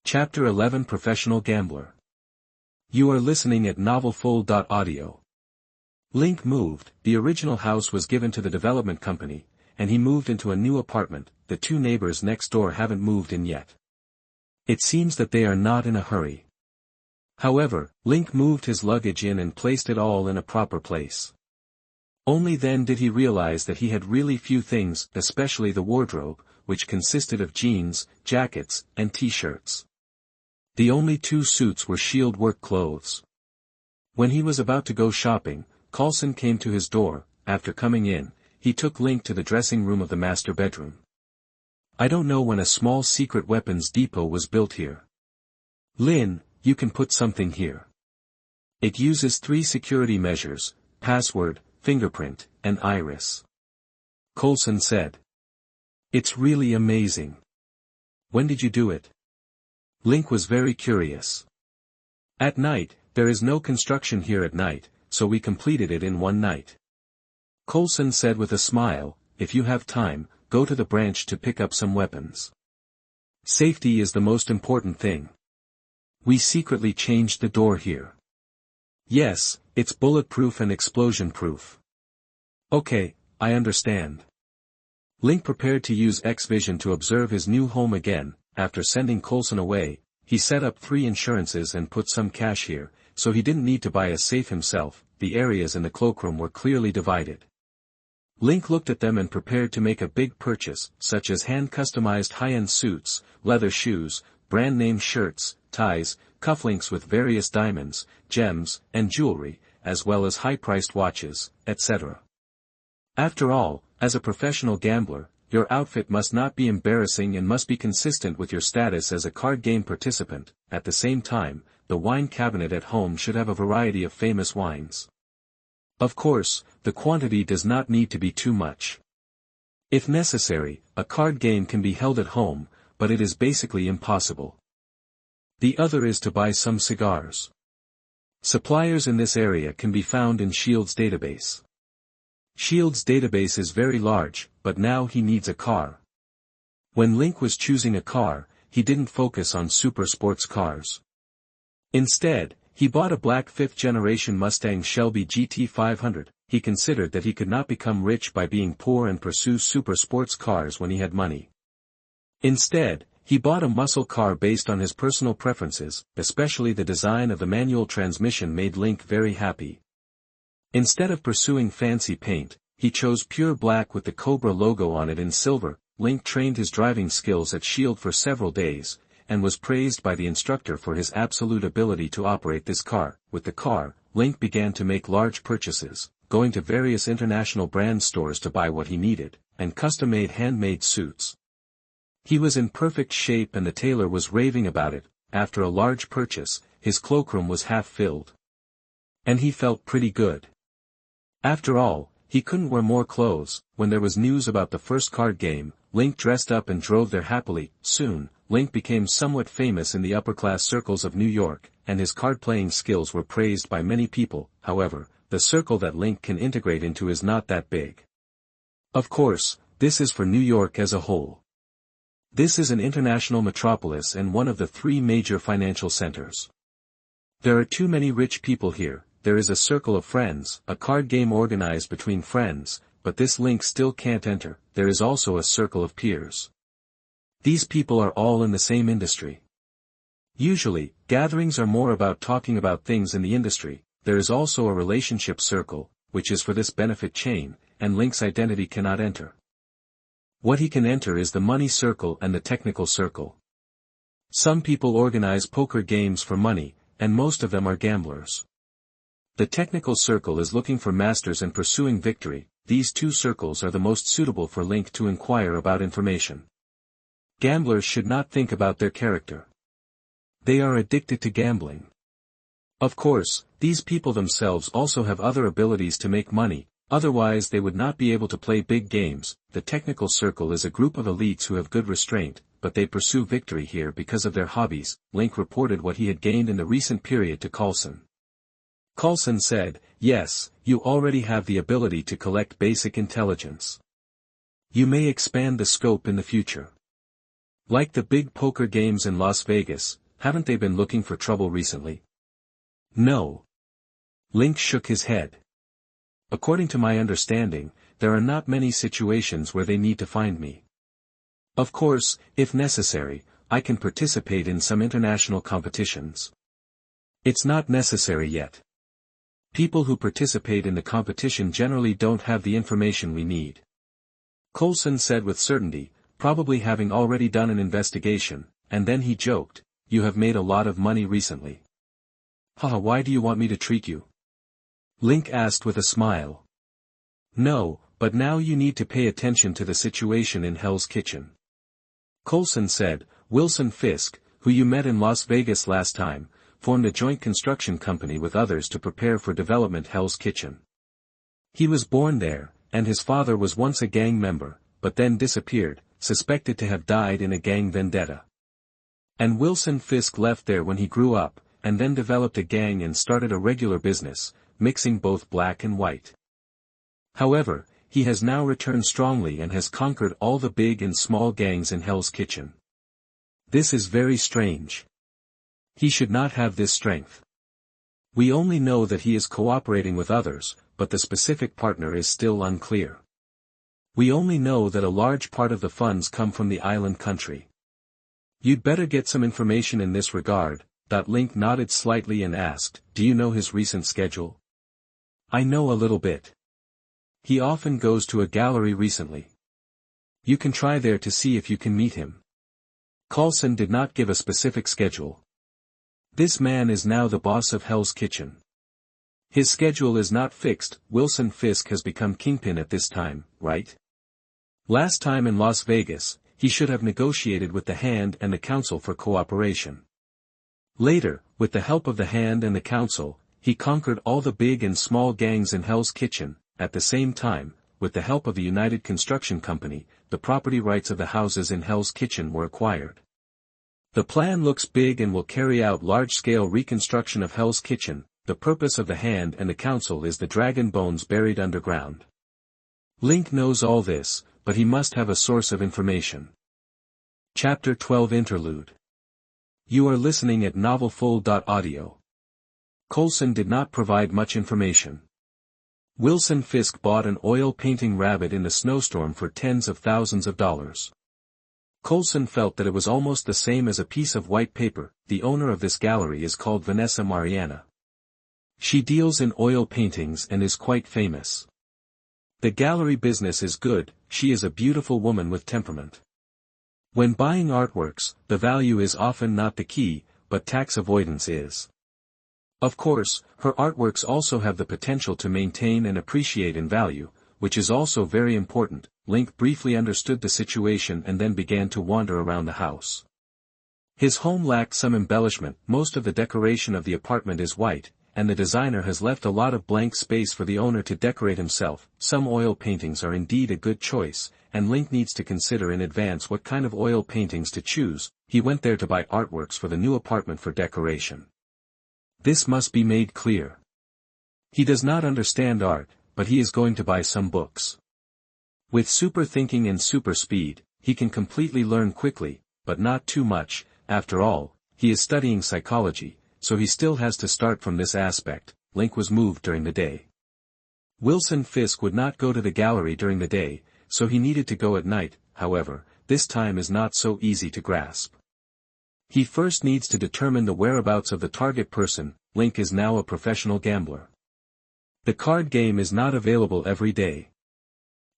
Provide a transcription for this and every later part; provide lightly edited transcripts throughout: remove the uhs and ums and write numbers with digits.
Chapter 11 Professional Gambler. You are listening at NovelsNew. Link moved. The original house was given to the development company, and he moved into a new apartment. The two neighbors next door haven't moved in yet. It seems that they are not in a hurry. However, Link moved his luggage in and placed it all in a proper place. Only then did he realize that he had really few things, especially the wardrobe, which consisted of jeans, jackets, and t-shirts. The only two suits were S.H.I.E.L.D. work clothes. When he was about to go shopping, Coulson came to his door. After coming in, he took Link to the dressing room of the master bedroom. I don't know when a small secret weapons depot was built here. Lin, you can put something here. It uses 3 security measures: password, fingerprint, and iris. Coulson said. It's really amazing. When did you do it? Link was very curious. At night, there is no construction here at night, so we completed it in one night. Coulson said with a smile, if you have time, go to the branch to pick up some weapons. Safety is the most important thing. We secretly changed the door here. Yes, it's bulletproof and explosion-proof. Okay, I understand. Link prepared to use X-Vision to observe his new home again. After sending Coulson away, he set up 3 insurances and put some cash here, so he didn't need to buy a safe himself. The areas in the cloakroom were clearly divided. Link looked at them and prepared to make a big purchase, such as hand-customized high-end suits, leather shoes, brand-name shirts, ties, cufflinks with various diamonds, gems, and jewelry, as well as high-priced watches, etc. After all, as a professional gambler, your outfit must not be embarrassing and must be consistent with your status as a card game participant. At the same time, the wine cabinet at home should have a variety of famous wines. Of course, the quantity does not need to be too much. If necessary, a card game can be held at home, but it is basically impossible. The other is to buy some cigars. Suppliers in this area can be found in S.H.I.E.L.D's database. S.H.I.E.L.D's database is very large, but now he needs a car. When Link was choosing a car, he didn't focus on super sports cars. Instead, he bought a black 5th-generation Mustang Shelby GT500. He considered that he could not become rich by being poor and pursue super sports cars when he had money. Instead, he bought a muscle car based on his personal preferences, especially the design of the manual transmission made Link very happy. Instead of pursuing fancy paint, he chose pure black with the Cobra logo on it in silver. Link trained his driving skills at S.H.I.E.L.D. for several days, and was praised by the instructor for his absolute ability to operate this car. With the car, Link began to make large purchases, going to various international brand stores to buy what he needed, and custom-made handmade suits. He was in perfect shape and the tailor was raving about it. After a large purchase, his cloakroom was half filled. And he felt pretty good. After all, he couldn't wear more clothes. When there was news about the first card game, Link dressed up and drove there happily. Soon, Link became somewhat famous in the upper-class circles of New York, and his card-playing skills were praised by many people. However, the circle that Link can integrate into is not that big. Of course, this is for New York as a whole. This is an international metropolis and one of the 3 major financial centers. There are too many rich people here. There is a circle of friends, a card game organized between friends, but this Link still can't enter. There is also a circle of peers. These people are all in the same industry. Usually, gatherings are more about talking about things in the industry. There is also a relationship circle, which is for this benefit chain, and Link's identity cannot enter. What he can enter is the money circle and the technical circle. Some people organize poker games for money, and most of them are gamblers. The technical circle is looking for masters and pursuing victory. These 2 circles are the most suitable for Link to inquire about information. Gamblers should not think about their character. They are addicted to gambling. Of course, these people themselves also have other abilities to make money, otherwise they would not be able to play big games. The technical circle is a group of elites who have good restraint, but they pursue victory here because of their hobbies. Link reported what he had gained in the recent period to Coulson. Coulson said, yes, you already have the ability to collect basic intelligence. You may expand the scope in the future. Like the big poker games in Las Vegas, haven't they been looking for trouble recently? No. Link shook his head. According to my understanding, there are not many situations where they need to find me. Of course, if necessary, I can participate in some international competitions. It's not necessary yet. People who participate in the competition generally don't have the information we need. Coulson said with certainty, probably having already done an investigation, and then he joked, "You have made a lot of money recently." "Haha, why do you want me to treat you?" Link asked with a smile. "No, but now you need to pay attention to the situation in Hell's Kitchen." Coulson said, "Wilson Fisk, who you met in Las Vegas last time, formed a joint construction company with others to prepare for development Hell's Kitchen. He was born there, and his father was once a gang member, but then disappeared, suspected to have died in a gang vendetta. And Wilson Fisk left there when he grew up, and then developed a gang and started a regular business, mixing both black and white. However, he has now returned strongly and has conquered all the big and small gangs in Hell's Kitchen. This is very strange. He should not have this strength. We only know that he is cooperating with others, but the specific partner is still unclear. We only know that a large part of the funds come from the island country. You'd better get some information in this regard." Link nodded slightly and asked, "Do you know his recent schedule?" "I know a little bit. He often goes to a gallery recently. You can try there to see if you can meet him." Coulson did not give a specific schedule. This man is now the boss of Hell's Kitchen. His schedule is not fixed. Wilson Fisk has become kingpin at this time, right? Last time in Las Vegas, he should have negotiated with the Hand and the Council for cooperation. Later, with the help of the Hand and the Council, he conquered all the big and small gangs in Hell's Kitchen. At the same time, with the help of the United Construction Company, the property rights of the houses in Hell's Kitchen were acquired. The plan looks big and will carry out large-scale reconstruction of Hell's Kitchen. The purpose of the Hand and the Council is the dragon bones buried underground. Link knows all this, but he must have a source of information. Chapter 12 Interlude. You are listening at NovelsNew. Coulson did not provide much information. Wilson Fisk bought an oil painting rabbit in the snowstorm for tens of thousands of dollars. Coulson felt that it was almost the same as a piece of white paper. The owner of this gallery is called Vanessa Mariana. She deals in oil paintings and is quite famous. The gallery business is good. She is a beautiful woman with temperament. When buying artworks, the value is often not the key, but tax avoidance is. Of course, her artworks also have the potential to maintain and appreciate in value, which is also very important. Link briefly understood the situation and then began to wander around the house. His home lacked some embellishment. Most of the decoration of the apartment is white, and the designer has left a lot of blank space for the owner to decorate himself. Some oil paintings are indeed a good choice, and Link needs to consider in advance what kind of oil paintings to choose. He went there to buy artworks for the new apartment for decoration. This must be made clear. He does not understand art, but he is going to buy some books. With super thinking and super speed, he can completely learn quickly, but not too much. After all, he is studying psychology, so he still has to start from this aspect. Link was moved during the day. Wilson Fisk would not go to the gallery during the day, so he needed to go at night. However, this time is not so easy to grasp. He first needs to determine the whereabouts of the target person. Link is now a professional gambler. The card game is not available every day.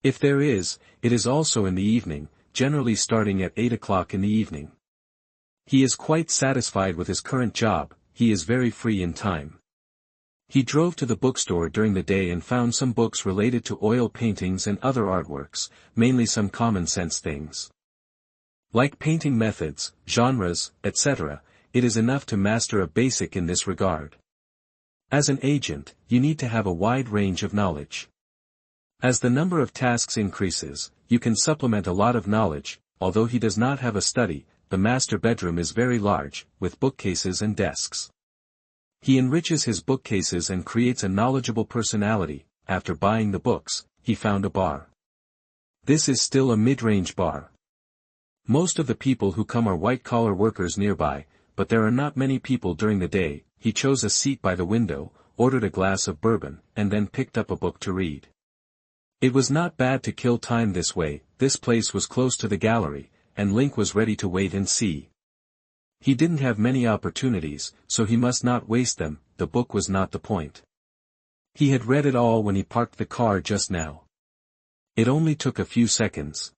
If there is, it is also in the evening, generally starting at 8 o'clock in the evening. He is quite satisfied with his current job. He is very free in time. He drove to the bookstore during the day and found some books related to oil paintings and other artworks, mainly some common sense things. Like painting methods, genres, etc., it is enough to master a basic in this regard. As an agent, you need to have a wide range of knowledge. As the number of tasks increases, you can supplement a lot of knowledge. Although he does not have a study, the master bedroom is very large, with bookcases and desks. He enriches his bookcases and creates a knowledgeable personality. After buying the books, he found a bar. This is still a mid-range bar. Most of the people who come are white-collar workers nearby, but there are not many people during the day. He chose a seat by the window, ordered a glass of bourbon, and then picked up a book to read. It was not bad to kill time this way. This place was close to the gallery, and Link was ready to wait and see. He didn't have many opportunities, so he must not waste them. The book was not the point. He had read it all when he parked the car just now. It only took a few seconds.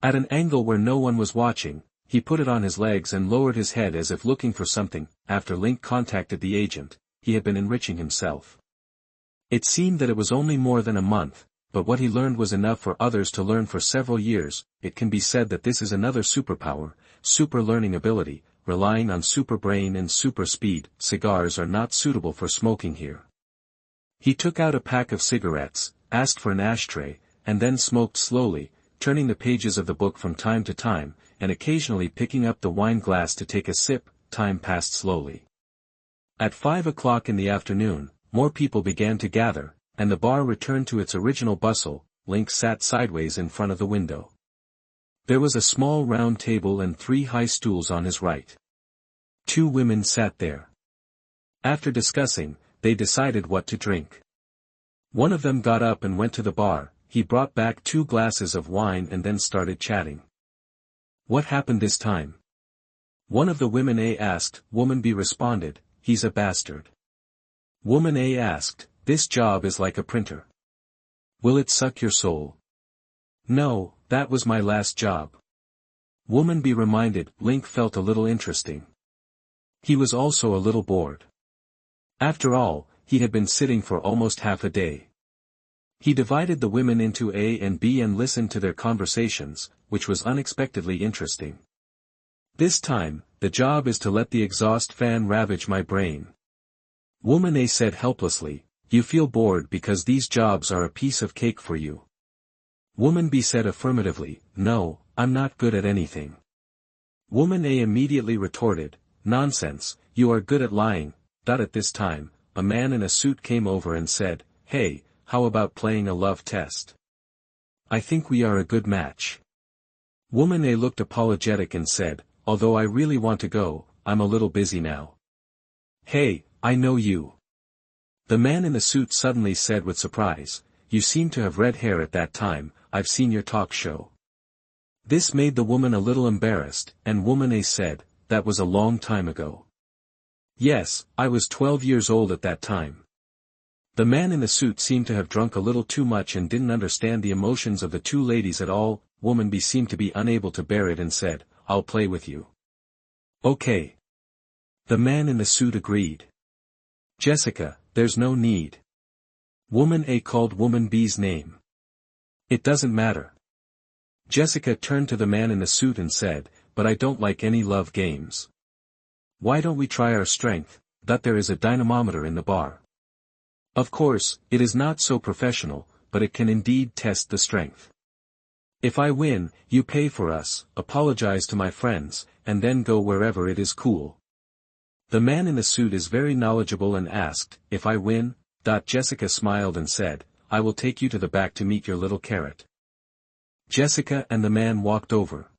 At an angle where no one was watching, he put it on his legs and lowered his head as if looking for something. After Link contacted the agent, he had been enriching himself. It seemed that it was only more than a month, but what he learned was enough for others to learn for several years. It can be said that this is another superpower, super learning ability, relying on super brain and super speed. Cigars are not suitable for smoking here. He took out a pack of cigarettes, asked for an ashtray, and then smoked slowly, turning the pages of the book from time to time, and occasionally picking up the wine glass to take a sip. Time passed slowly. At 5 o'clock in the afternoon, more people began to gather, and the bar returned to its original bustle. Link sat sideways in front of the window. There was a small round table and 3 high stools on his right. 2 women sat there. After discussing, they decided what to drink. One of them got up and went to the bar. He brought back 2 glasses of wine and then started chatting. What happened this time? One of the women A asked. Woman B responded, he's a bastard. Woman A asked, this job is like a printer. Will it suck your soul? No, that was my last job. Woman B reminded. Link felt a little interesting. He was also a little bored. After all, he had been sitting for almost half a day. He divided the women into A and B and listened to their conversations, which was unexpectedly interesting. This time, the job is to let the exhaust fan ravage my brain. Woman A said helplessly, you feel bored because these jobs are a piece of cake for you. Woman B said affirmatively, no, I'm not good at anything. Woman A immediately retorted, nonsense, you are good at lying. At this time, a man in a suit came over and said, hey, how about playing a love test? I think we are a good match. Woman A looked apologetic and said, although I really want to go, I'm a little busy now. Hey, I know you. The man in the suit suddenly said with surprise, you seem to have red hair at that time. I've seen your talk show. This made the woman a little embarrassed, and Woman A said, that was a long time ago. Yes, I was 12 years old at that time. The man in the suit seemed to have drunk a little too much and didn't understand the emotions of the 2 ladies at all. Woman B seemed to be unable to bear it and said, I'll play with you. Okay. The man in the suit agreed. Jessica, there's no need. Woman A called Woman B's name. It doesn't matter. Jessica turned to the man in the suit and said, but I don't like any love games. Why don't we try our strength? There is a dynamometer in the bar. Of course, it is not so professional, but it can indeed test the strength. If I win, you pay for us, apologize to my friends, and then go wherever it is cool. The man in the suit is very knowledgeable and asked, if I win? Jessica smiled and said, I will take you to the back to meet your little carrot. Jessica and the man walked over.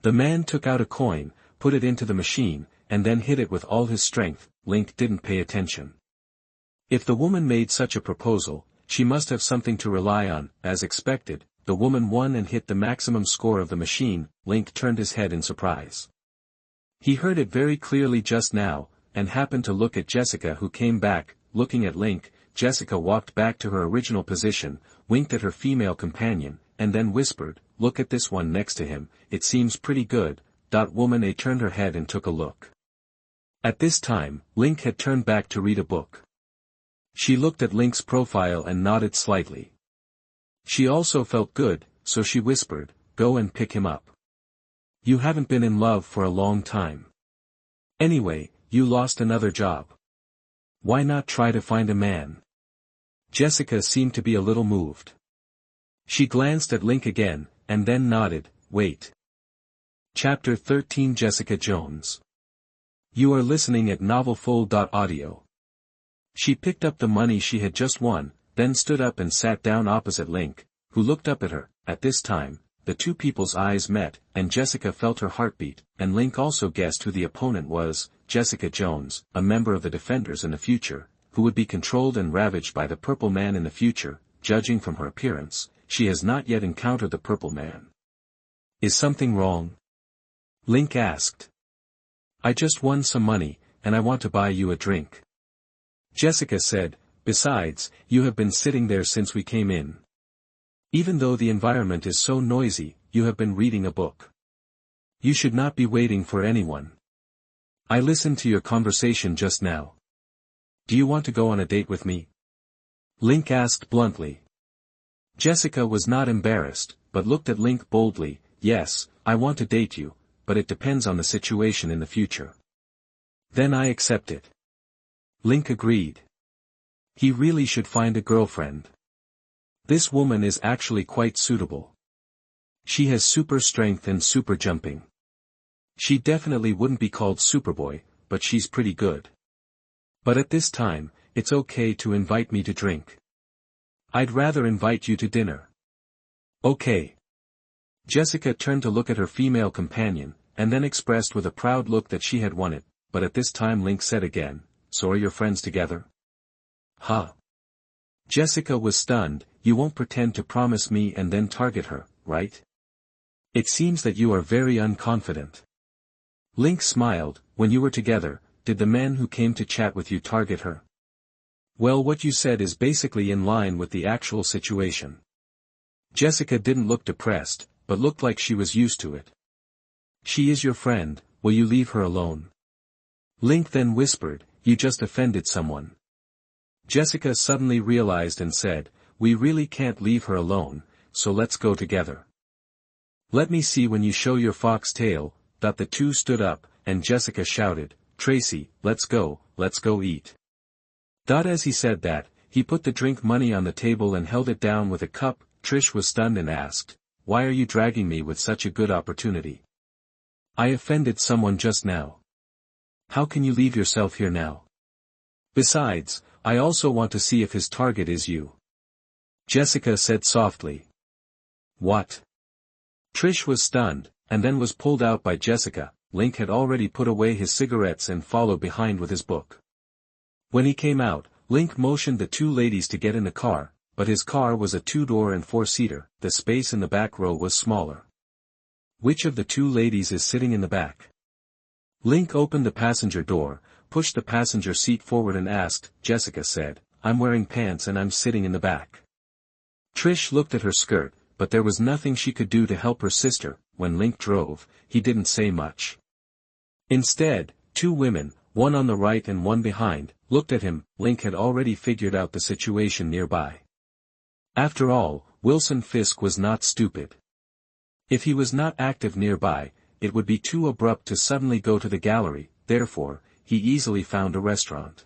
The man took out a coin, put it into the machine, and then hit it with all his strength. Link didn't pay attention. If the woman made such a proposal, she must have something to rely on. As expected, the woman won and hit the maximum score of the machine. Link turned his head in surprise. He heard it very clearly just now, and happened to look at Jessica, who came back. Looking at Link, Jessica walked back to her original position, winked at her female companion, and then whispered, look at this one next to him, it seems pretty good. Woman A turned her head and took a look. At this time, Link had turned back to read a book. She looked at Link's profile and nodded slightly. She also felt good, so she whispered, go and pick him up. You haven't been in love for a long time. Anyway, you lost another job. Why not try to find a man? Jessica seemed to be a little moved. She glanced at Link again, and then nodded, wait. Chapter 13 Jessica Jones. You are listening at NovelsNew. She picked up the money she had just won, then stood up and sat down opposite Link, who looked up at her. At this time, the two people's eyes met, and Jessica felt her heartbeat, and Link also guessed who the opponent was, Jessica Jones, a member of the Defenders in the future, who would be controlled and ravaged by the Purple Man in the future. Judging from her appearance, she has not yet encountered the Purple Man. Is something wrong? Link asked. I just won some money, and I want to buy you a drink. Jessica said, besides, you have been sitting there since we came in. Even though the environment is so noisy, you have been reading a book. You should not be waiting for anyone. I listened to your conversation just now. Do you want to go on a date with me? Link asked bluntly. Jessica was not embarrassed, but looked at Link boldly. Yes, I want to date you, but it depends on the situation in the future. Then I accept it. Link agreed. He really should find a girlfriend. This woman is actually quite suitable. She has super strength and super jumping. She definitely wouldn't be called Superboy, but she's pretty good. But at this time, it's okay to invite me to drink. I'd rather invite you to dinner. Okay. Jessica turned to look at her female companion, and then expressed with a proud look that she had won it, but at this time Link said again, so are your friends together? Huh. Jessica was stunned. You won't pretend to promise me and then target her, right? It seems that you are very unconfident. Link smiled. When you were together, did the men who came to chat with you target her? Well, what you said is basically in line with the actual situation. Jessica didn't look depressed, but looked like she was used to it. She is your friend, will you leave her alone? Link then whispered, you just offended someone. Jessica suddenly realized and said, we really can't leave her alone, so let's go together. Let me see when you show your fox tail. The two stood up, and Jessica shouted, Tracy, let's go eat. As he said that, he put the drink money on the table and held it down with a cup. Trish was stunned and asked, why are you dragging me with such a good opportunity? I offended someone just now. How can you leave yourself here now? Besides, I also want to see if his target is you. Jessica said softly. What? Trish was stunned, and then was pulled out by Jessica. Link had already put away his cigarettes and followed behind with his book. When he came out, Link motioned the two ladies to get in the car, but his car was a 2-door and 4-seater, the space in the back row was smaller. Which of the two ladies is sitting in the back? Link opened the passenger door, pushed the passenger seat forward and asked. Jessica said, I'm wearing pants and I'm sitting in the back. Trish looked at her skirt, but there was nothing she could do to help her sister. When Link drove, he didn't say much. Instead, two women, one on the right and one behind, looked at him. Link had already figured out the situation nearby. After all, Wilson Fisk was not stupid. If he was not active nearby, it would be too abrupt to suddenly go to the gallery. Therefore, he easily found a restaurant.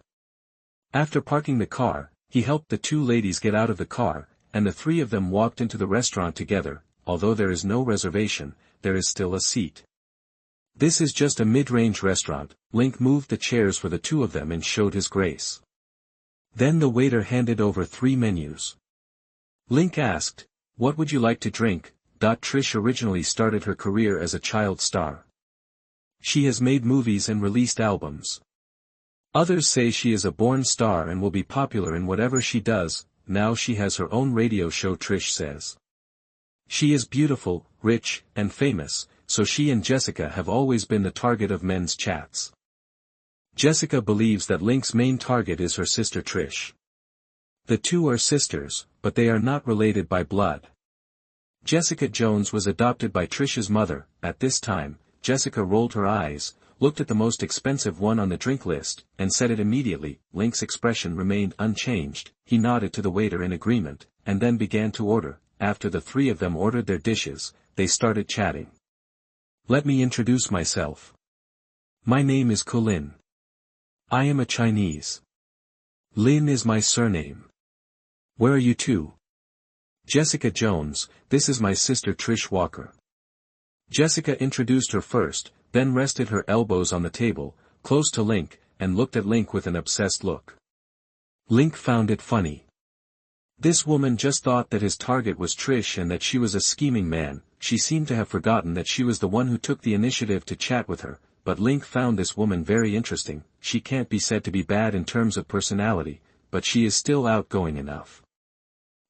After parking the car, he helped the two ladies get out of the car, and the three of them walked into the restaurant together. Although there is no reservation, there is still a seat. This is just a mid-range restaurant. Link moved the chairs for the two of them and showed his grace. Then the waiter handed over 3 menus. Link asked, what would you like to drink? Trish originally started her career as a child star. She has made movies and released albums. Others say she is a born star and will be popular in whatever she does. Now she has her own radio show. Trish says. She is beautiful, rich, and famous, so she and Jessica have always been the target of men's chats. Jessica believes that Link's main target is her sister Trish. The two are sisters, but they are not related by blood. Jessica Jones was adopted by Trish's mother. At this time, Jessica rolled her eyes, looked at the most expensive one on the drink list, and said it immediately. Link's expression remained unchanged. He nodded to the waiter in agreement, and then began to order. After the three of them ordered their dishes, they started chatting. Let me introduce myself. My name is Colin. I am a Chinese. Lin is my surname. Where are you two? Jessica Jones, this is my sister Trish Walker. Jessica introduced her first, then rested her elbows on the table, close to Link, and looked at Link with an obsessed look. Link found it funny. This woman just thought that his target was Trish and that she was a scheming man. She seemed to have forgotten that she was the one who took the initiative to chat with her, but Link found this woman very interesting. She can't be said to be bad in terms of personality, but she is still outgoing enough.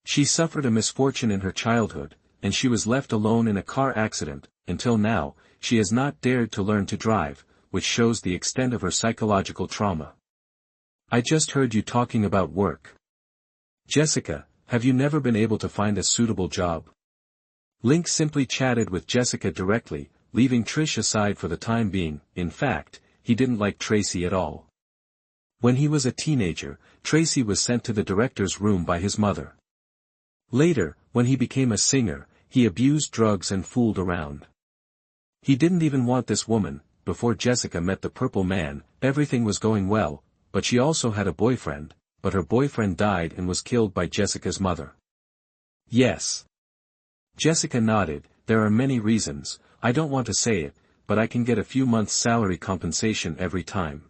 She suffered a misfortune in her childhood, and she was left alone in a car accident. Until now, she has not dared to learn to drive, which shows the extent of her psychological trauma. I just heard you talking about work. Jessica, have you never been able to find a suitable job? Link simply chatted with Jessica directly, leaving Trish aside for the time being. In fact, he didn't like Tracy at all. When he was a teenager, Tracy was sent to the director's room by his mother. Later, when he became a singer, he abused drugs and fooled around. He didn't even want this woman. Before Jessica met the Purple Man, everything was going well, but she also had a boyfriend, but her boyfriend died and was killed by Jessica's mother. Yes. Jessica nodded. There are many reasons. I don't want to say it, but I can get a few months' salary compensation every time.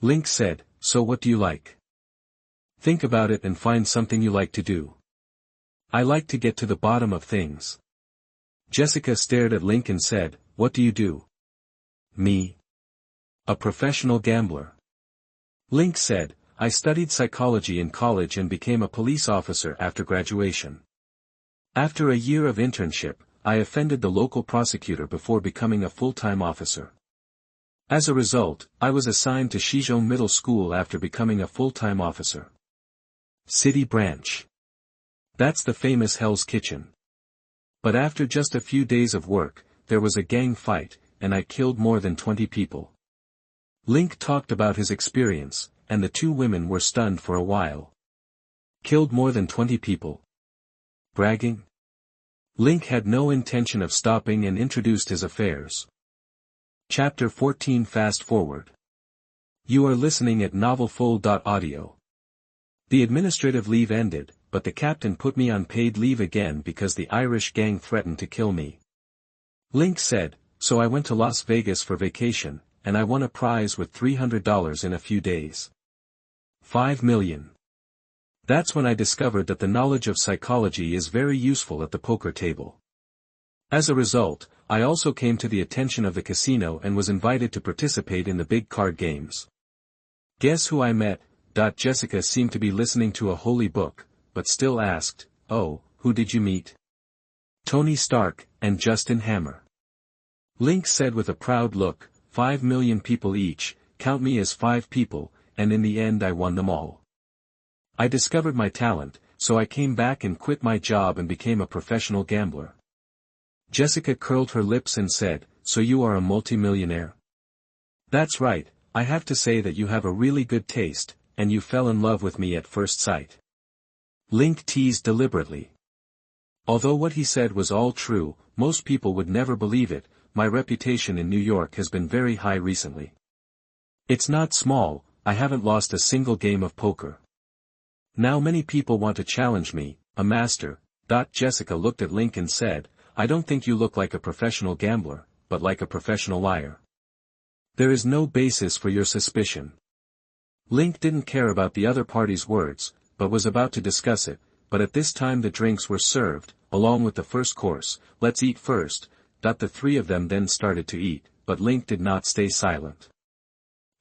Link said, so what do you like? Think about it and find something you like to do. I like to get to the bottom of things. Jessica stared at Link and said, what do you do? Me? A professional gambler. Link said, I studied psychology in college and became a police officer after graduation. After a year of internship, I offended the local prosecutor before becoming a full-time officer. As a result, I was assigned to S.H.I.E.L.D. Middle School after becoming a full-time officer. City Branch. That's the famous Hell's Kitchen. But after just a few days of work, there was a gang fight, and I killed more than 20 people. Link talked about his experience, and the two women were stunned for a while. Killed more than 20 people. Bragging? Link had no intention of stopping and introduced his affairs. Chapter 14. Fast forward. You are listening at NovelsNew. The administrative leave ended, but the captain put me on paid leave again because the Irish gang threatened to kill me. Link said, so I went to Las Vegas for vacation, and I won a prize with $300 in a few days. 5 million. That's when I discovered that the knowledge of psychology is very useful at the poker table. As a result, I also came to the attention of the casino and was invited to participate in the big card games. Guess who I met? Jessica seemed to be listening to a holy book, but still asked, oh, who did you meet? Tony Stark, and Justin Hammer. Link said with a proud look, 5 million people each, count me as 5 people, and in the end I won them all. I discovered my talent, so I came back and quit my job and became a professional gambler. Jessica curled her lips and said, so you are a multimillionaire? That's right, I have to say that you have a really good taste, and you fell in love with me at first sight. Link teased deliberately. Although what he said was all true, most people would never believe it. My reputation in New York has been very high recently. It's not small, I haven't lost a single game of poker. Now many people want to challenge me, a master. Jessica looked at Link and said, I don't think you look like a professional gambler, but like a professional liar. There is no basis for your suspicion. Link didn't care about the other party's words, but was about to discuss it, but at this time the drinks were served, along with the first course. Let's eat first. The three of them then started to eat, but Link did not stay silent.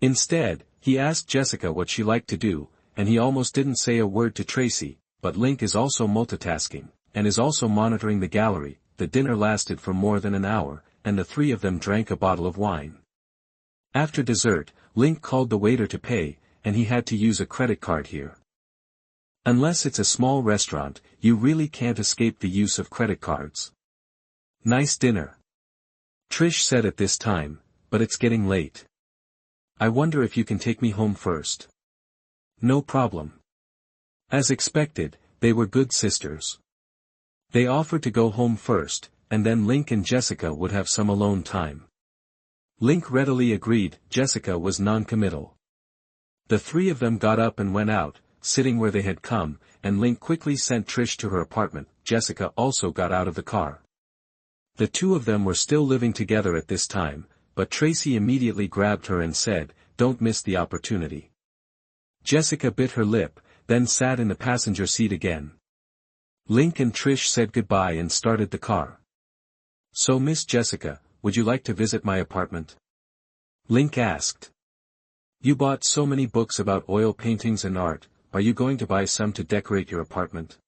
Instead, he asked Jessica what she liked to do, and he almost didn't say a word to Tracy, but Link is also multitasking, and is also monitoring the gallery. The dinner lasted for more than an hour, and the three of them drank a bottle of wine. After dessert, Link called the waiter to pay, and he had to use a credit card here. Unless it's a small restaurant, you really can't escape the use of credit cards. Nice dinner. Trish said at this time, but it's getting late. I wonder if you can take me home first. No problem. As expected, they were good sisters. They offered to go home first, and then Link and Jessica would have some alone time. Link readily agreed. Jessica was non-committal. The three of them got up and went out, sitting where they had come, and Link quickly sent Trish to her apartment. Jessica also got out of the car. The two of them were still living together at this time, but Tracy immediately grabbed her and said, don't miss the opportunity. Jessica bit her lip. then sat in the passenger seat again. Link and Trish said goodbye and started the car. "So Miss Jessica, would you like to visit my apartment?" Link asked. "You bought so many books about oil paintings and art, are you going to buy some to decorate your apartment?"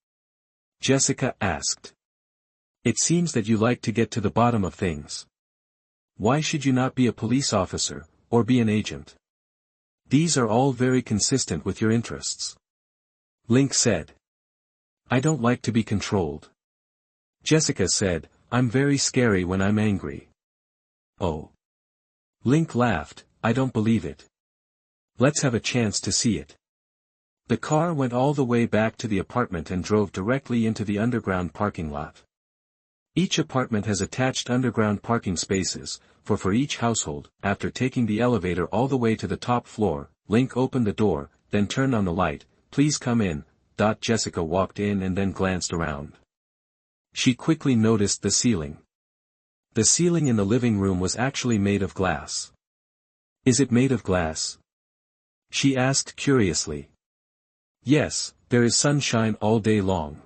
Jessica asked. "It seems that you like to get to the bottom of things. Why should you not be a police officer, or be an agent? These are all very consistent with your interests." Link said. "I don't like to be controlled." Jessica said, "I'm very scary when I'm angry." "Oh." Link laughed, "I don't believe it. Let's have a chance to see it." The car went all the way back to the apartment and drove directly into the underground parking lot. Each apartment has attached underground parking spaces, for each household. After taking the elevator all the way to the top floor, Link opened the door, then turned on the light. "Please come in." Jessica walked in and then glanced around. She quickly noticed the ceiling. The ceiling in the living room was actually made of glass. "Is it made of glass?" she asked curiously. "Yes, there is sunshine all day long.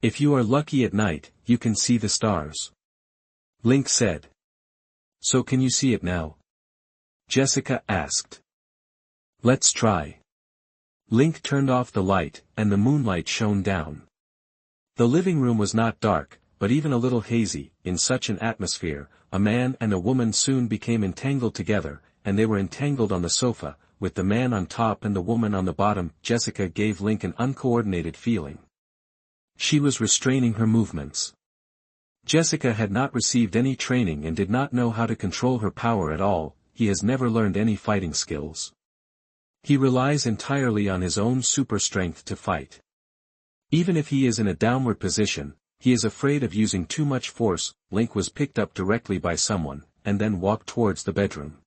If you are lucky at night, you can see the stars," Link said. "So can you see it now?" Jessica asked. "Let's try." Link turned off the light, and the moonlight shone down. The living room was not dark, but even a little hazy. In such an atmosphere, a man and a woman soon became entangled together, and they were entangled on the sofa, with the man on top and the woman on the bottom. Jessica gave Link an uncoordinated feeling. She was restraining her movements. Jessica had not received any training and did not know how to control her power at all. He has never learned any fighting skills. He relies entirely on his own super strength to fight. Even if he is in a downward position, he is afraid of using too much force. Link was picked up directly by someone, and then walked towards the bedroom.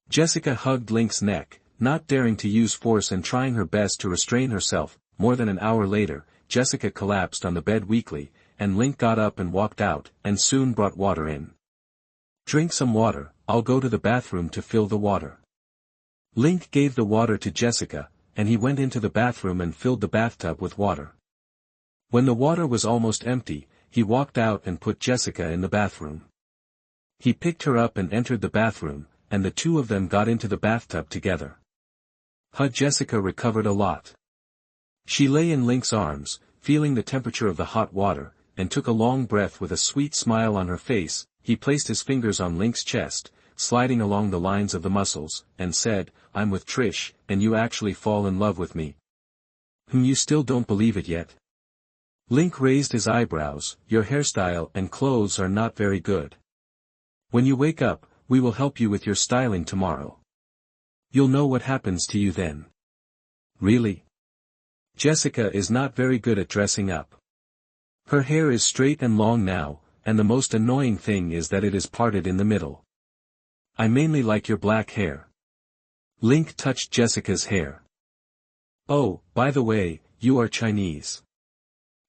Jessica hugged Link's neck, not daring to use force and trying her best to restrain herself. More than an hour later, Jessica collapsed on the bed weakly, and Link got up and walked out, and soon brought water in. "Drink some water, I'll go to the bathroom to fill the water." Link gave the water to Jessica, and he went into the bathroom and filled the bathtub with water. When the water was almost empty, he walked out and put Jessica in the bathroom. He picked her up and entered the bathroom, and the two of them got into the bathtub together. Jessica recovered a lot. She lay in Link's arms, feeling the temperature of the hot water, and took a long breath with a sweet smile on her face. He placed his fingers on Link's chest, sliding along the lines of the muscles, and said, "I'm with Trish, and you actually fall in love with me." You still don't believe it yet?" Link raised his eyebrows. "Your hairstyle and clothes are not very good. When you wake up, we will help you with your styling tomorrow. You'll know what happens to you then." "Really?" Jessica is not very good at dressing up. Her hair is straight and long now, and the most annoying thing is that it is parted in the middle. "I mainly like your black hair." Link touched Jessica's hair. "Oh, by the way, you are Chinese."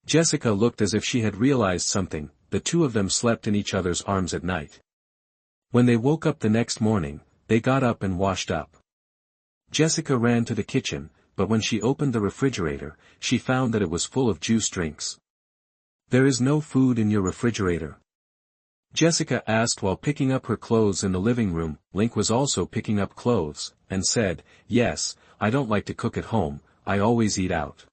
Jessica looked as if she had realized something. The two of them slept in each other's arms at night. When they woke up the next morning, they got up and washed up. Jessica ran to the kitchen, but when she opened the refrigerator, she found that it was full of juice drinks. "There is no food in your refrigerator?" Jessica asked while picking up her clothes in the living room. Link was also picking up clothes, and said, "Yes, I don't like to cook at home, I always eat out.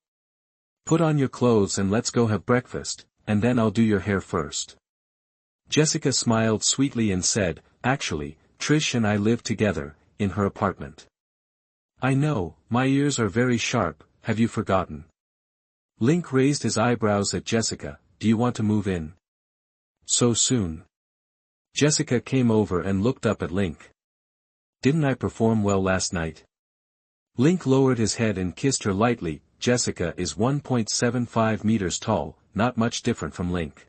Put on your clothes and let's go have breakfast, and then I'll do your hair first." Jessica smiled sweetly and said, "Actually, Trish and I live together, in her apartment." "I know, my ears are very sharp, have you forgotten?" Link raised his eyebrows at Jessica. "Do you want to move in? So soon?" Jessica came over and looked up at Link. "Didn't I perform well last night?" Link lowered his head and kissed her lightly. Jessica is 1.75 meters tall, not much different from Link.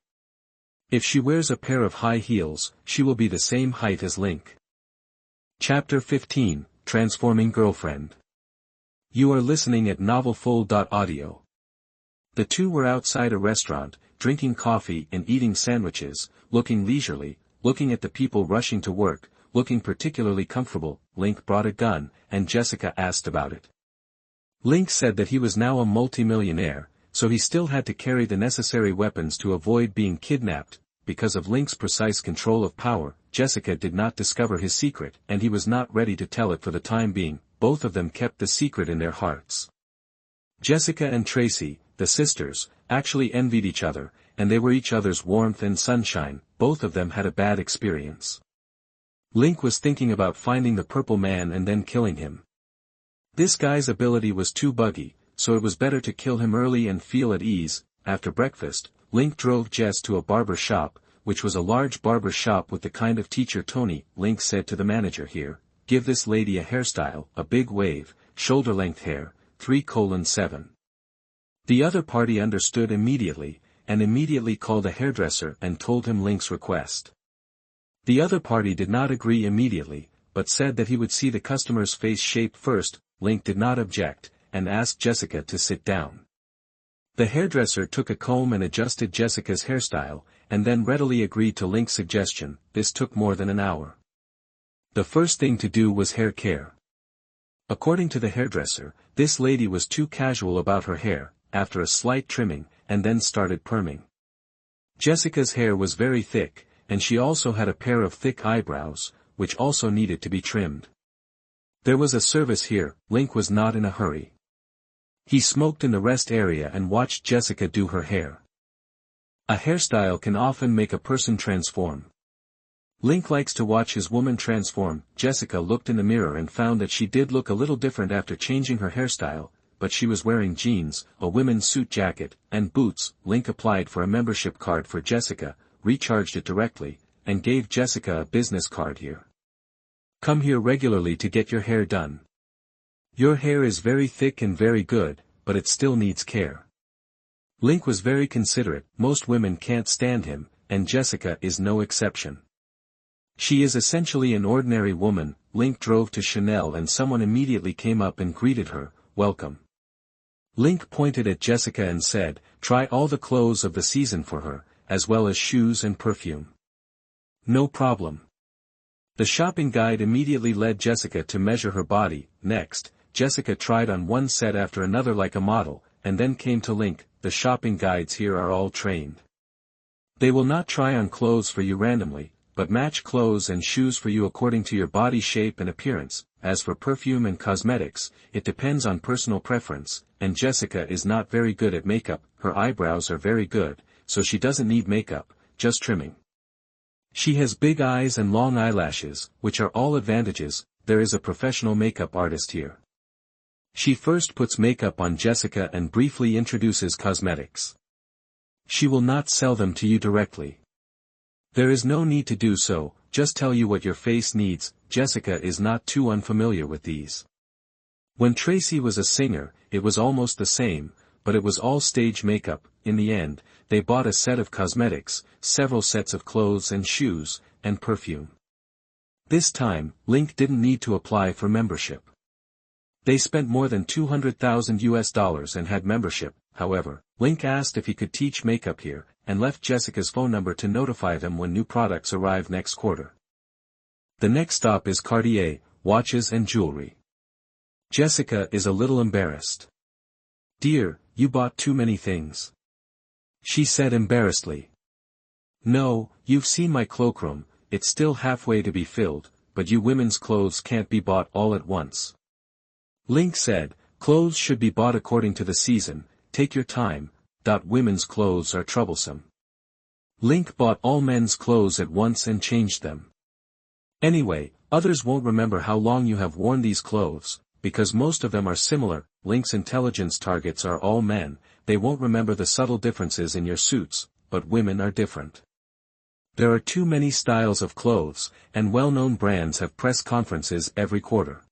If she wears a pair of high heels, she will be the same height as Link. Chapter 15, Transforming Girlfriend. You are listening at NovelsNew. The two were outside a restaurant, drinking coffee and eating sandwiches, looking leisurely, looking at the people rushing to work, looking particularly comfortable. Link brought a gun, and Jessica asked about it. Link said that he was now a multi-millionaire, so he still had to carry the necessary weapons to avoid being kidnapped. Because of Link's precise control of power, Jessica did not discover his secret, and he was not ready to tell it for the time being. Both of them kept the secret in their hearts. Jessica and Tracy, the sisters, actually envied each other, and they were each other's warmth and sunshine. Both of them had a bad experience. Link was thinking about finding the purple man and then killing him. This guy's ability was too buggy, so it was better to kill him early and feel at ease. After breakfast, Link drove Jess to a barber shop, which was a large barber shop with the kind of teacher Tony. Link said to the manager here, "Give this lady a hairstyle, a big wave, shoulder-length hair, 3:7. The other party understood immediately, and immediately called a hairdresser and told him Link's request. The other party did not agree immediately, but said that he would see the customer's face shape first. Link did not object, and asked Jessica to sit down. The hairdresser took a comb and adjusted Jessica's hairstyle, and then readily agreed to Link's suggestion. This took more than an hour. The first thing to do was hair care. According to the hairdresser, this lady was too casual about her hair, after a slight trimming, and then started perming. Jessica's hair was very thick, and she also had a pair of thick eyebrows, which also needed to be trimmed. There was a service here. Link was not in a hurry. He smoked in the rest area and watched Jessica do her hair. A hairstyle can often make a person transform. Link likes to watch his woman transform. Jessica looked in the mirror and found that she did look a little different after changing her hairstyle, but she was wearing jeans, a women's suit jacket, and boots. Link applied for a membership card for Jessica, recharged it directly, and gave Jessica a business card here. Come here regularly to get your hair done. Your hair is very thick and very good, but it still needs care. Link was very considerate. Most women can't stand him, and Jessica is no exception. She is essentially an ordinary woman. Link drove to Chanel and someone immediately came up and greeted her, "Welcome." Link pointed at Jessica and said, "Try all the clothes of the season for her, as well as shoes and perfume." "No problem." The shopping guide immediately led Jessica to measure her body. Next, Jessica tried on one set after another like a model, and then came to Link. The shopping guides here are all trained. They will not try on clothes for you randomly, but match clothes and shoes for you according to your body shape and appearance. As for perfume and cosmetics, it depends on personal preference, and Jessica is not very good at makeup. Her eyebrows are very good, so she doesn't need makeup, just trimming. She has big eyes and long eyelashes, which are all advantages. There is a professional makeup artist here. She first puts makeup on Jessica and briefly introduces cosmetics. She will not sell them to you directly. There is no need to do so, just tell you what your face needs. Jessica is not too unfamiliar with these. When Tracy was a singer, it was almost the same, but it was all stage makeup. In the end, they bought a set of cosmetics, several sets of clothes and shoes, and perfume. This time, Link didn't need to apply for membership. They spent more than $200,000 and had membership. However, Link asked if he could teach makeup here, and left Jessica's phone number to notify them when new products arrive next quarter. The next stop is Cartier, watches and jewelry. Jessica is a little embarrassed. "Dear, you bought too many things," she said embarrassedly. "No, you've seen my cloakroom, it's still halfway to be filled, but you women's clothes can't be bought all at once." Link said, "Clothes should be bought according to the season, take your time. Women's clothes are troublesome." Link bought all men's clothes at once and changed them. Anyway, others won't remember how long you have worn these clothes, because most of them are similar. Link's intelligence targets are all men. They won't remember the subtle differences in your suits, but women are different. There are too many styles of clothes, and well-known brands have press conferences every quarter.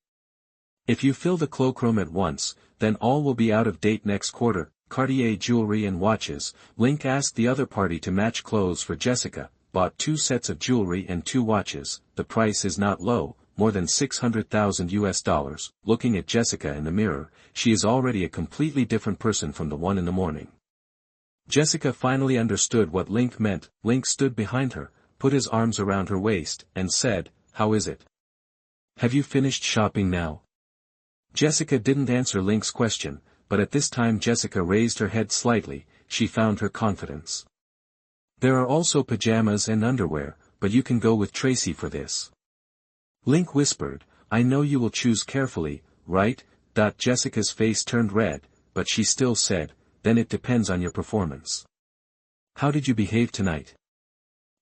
If you fill the cloakroom at once, then all will be out of date next quarter. Cartier jewelry and watches. Link asked the other party to match clothes for Jessica, bought 2 sets of jewelry and 2 watches. The price is not low, more than $600,000. Looking at Jessica in the mirror, she is already a completely different person from the one in the morning. Jessica finally understood what Link meant. Link stood behind her, put his arms around her waist, and said, "How is it? Have you finished shopping now?" Jessica didn't answer Link's question, but at this time Jessica raised her head slightly. She found her confidence. There are also pajamas and underwear, but you can go with Tracy for this. Link whispered, I know you will choose carefully, right? Jessica's face turned red, but she still said, then it depends on your performance. How did you behave tonight?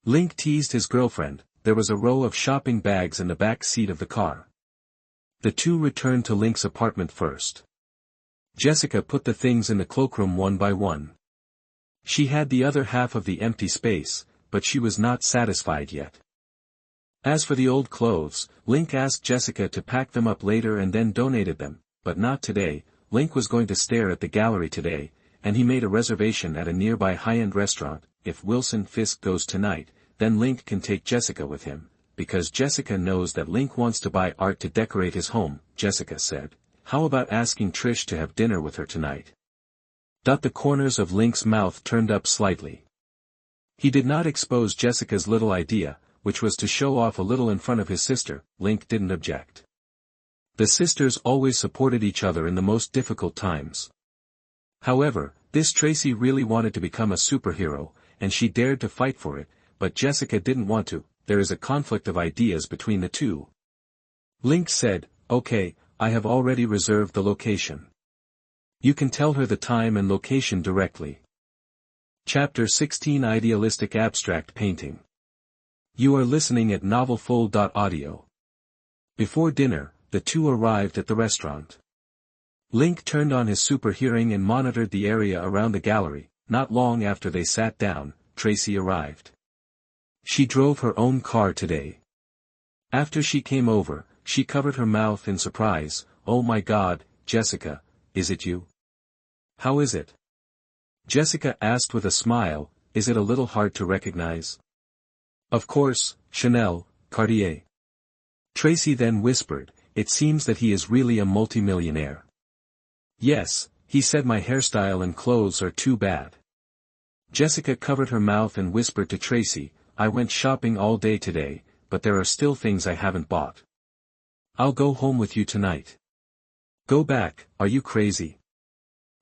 Link teased his girlfriend. There was a row of shopping bags in the back seat of the car. The two returned to Link's apartment first. Jessica put the things in the cloakroom one by one. She had the other half of the empty space, but she was not satisfied yet. As for the old clothes, Link asked Jessica to pack them up later and then donated them, but not today. Link was going to stare at the gallery today, and he made a reservation at a nearby high-end restaurant. If Wilson Fisk goes tonight, then Link can take Jessica with him, because Jessica knows that Link wants to buy art to decorate his home. Jessica said, how about asking Trish to have dinner with her tonight? The corners of Link's mouth turned up slightly. He did not expose Jessica's little idea, which was to show off a little in front of his sister. Link didn't object. The sisters always supported each other in the most difficult times. However, this Tracy really wanted to become a superhero, and she dared to fight for it, but Jessica didn't want to. There is a conflict of ideas between the two. Link said, okay, I have already reserved the location. You can tell her the time and location directly. Chapter 16 Idealistic Abstract Painting. You are listening at NovelsNew. Before dinner, the two arrived at the restaurant. Link turned on his super hearing and monitored the area around the gallery. Not long after they sat down, Tracy arrived. She drove her own car today. After she came over, she covered her mouth in surprise. Oh my God, Jessica, is it you? How is it? Jessica asked with a smile, is it a little hard to recognize? Of course, Chanel, Cartier. Tracy then whispered, it seems that he is really a multimillionaire. Yes, he said my hairstyle and clothes are too bad. Jessica covered her mouth and whispered to Tracy, I went shopping all day today, but there are still things I haven't bought. I'll go home with you tonight. Go back, are you crazy?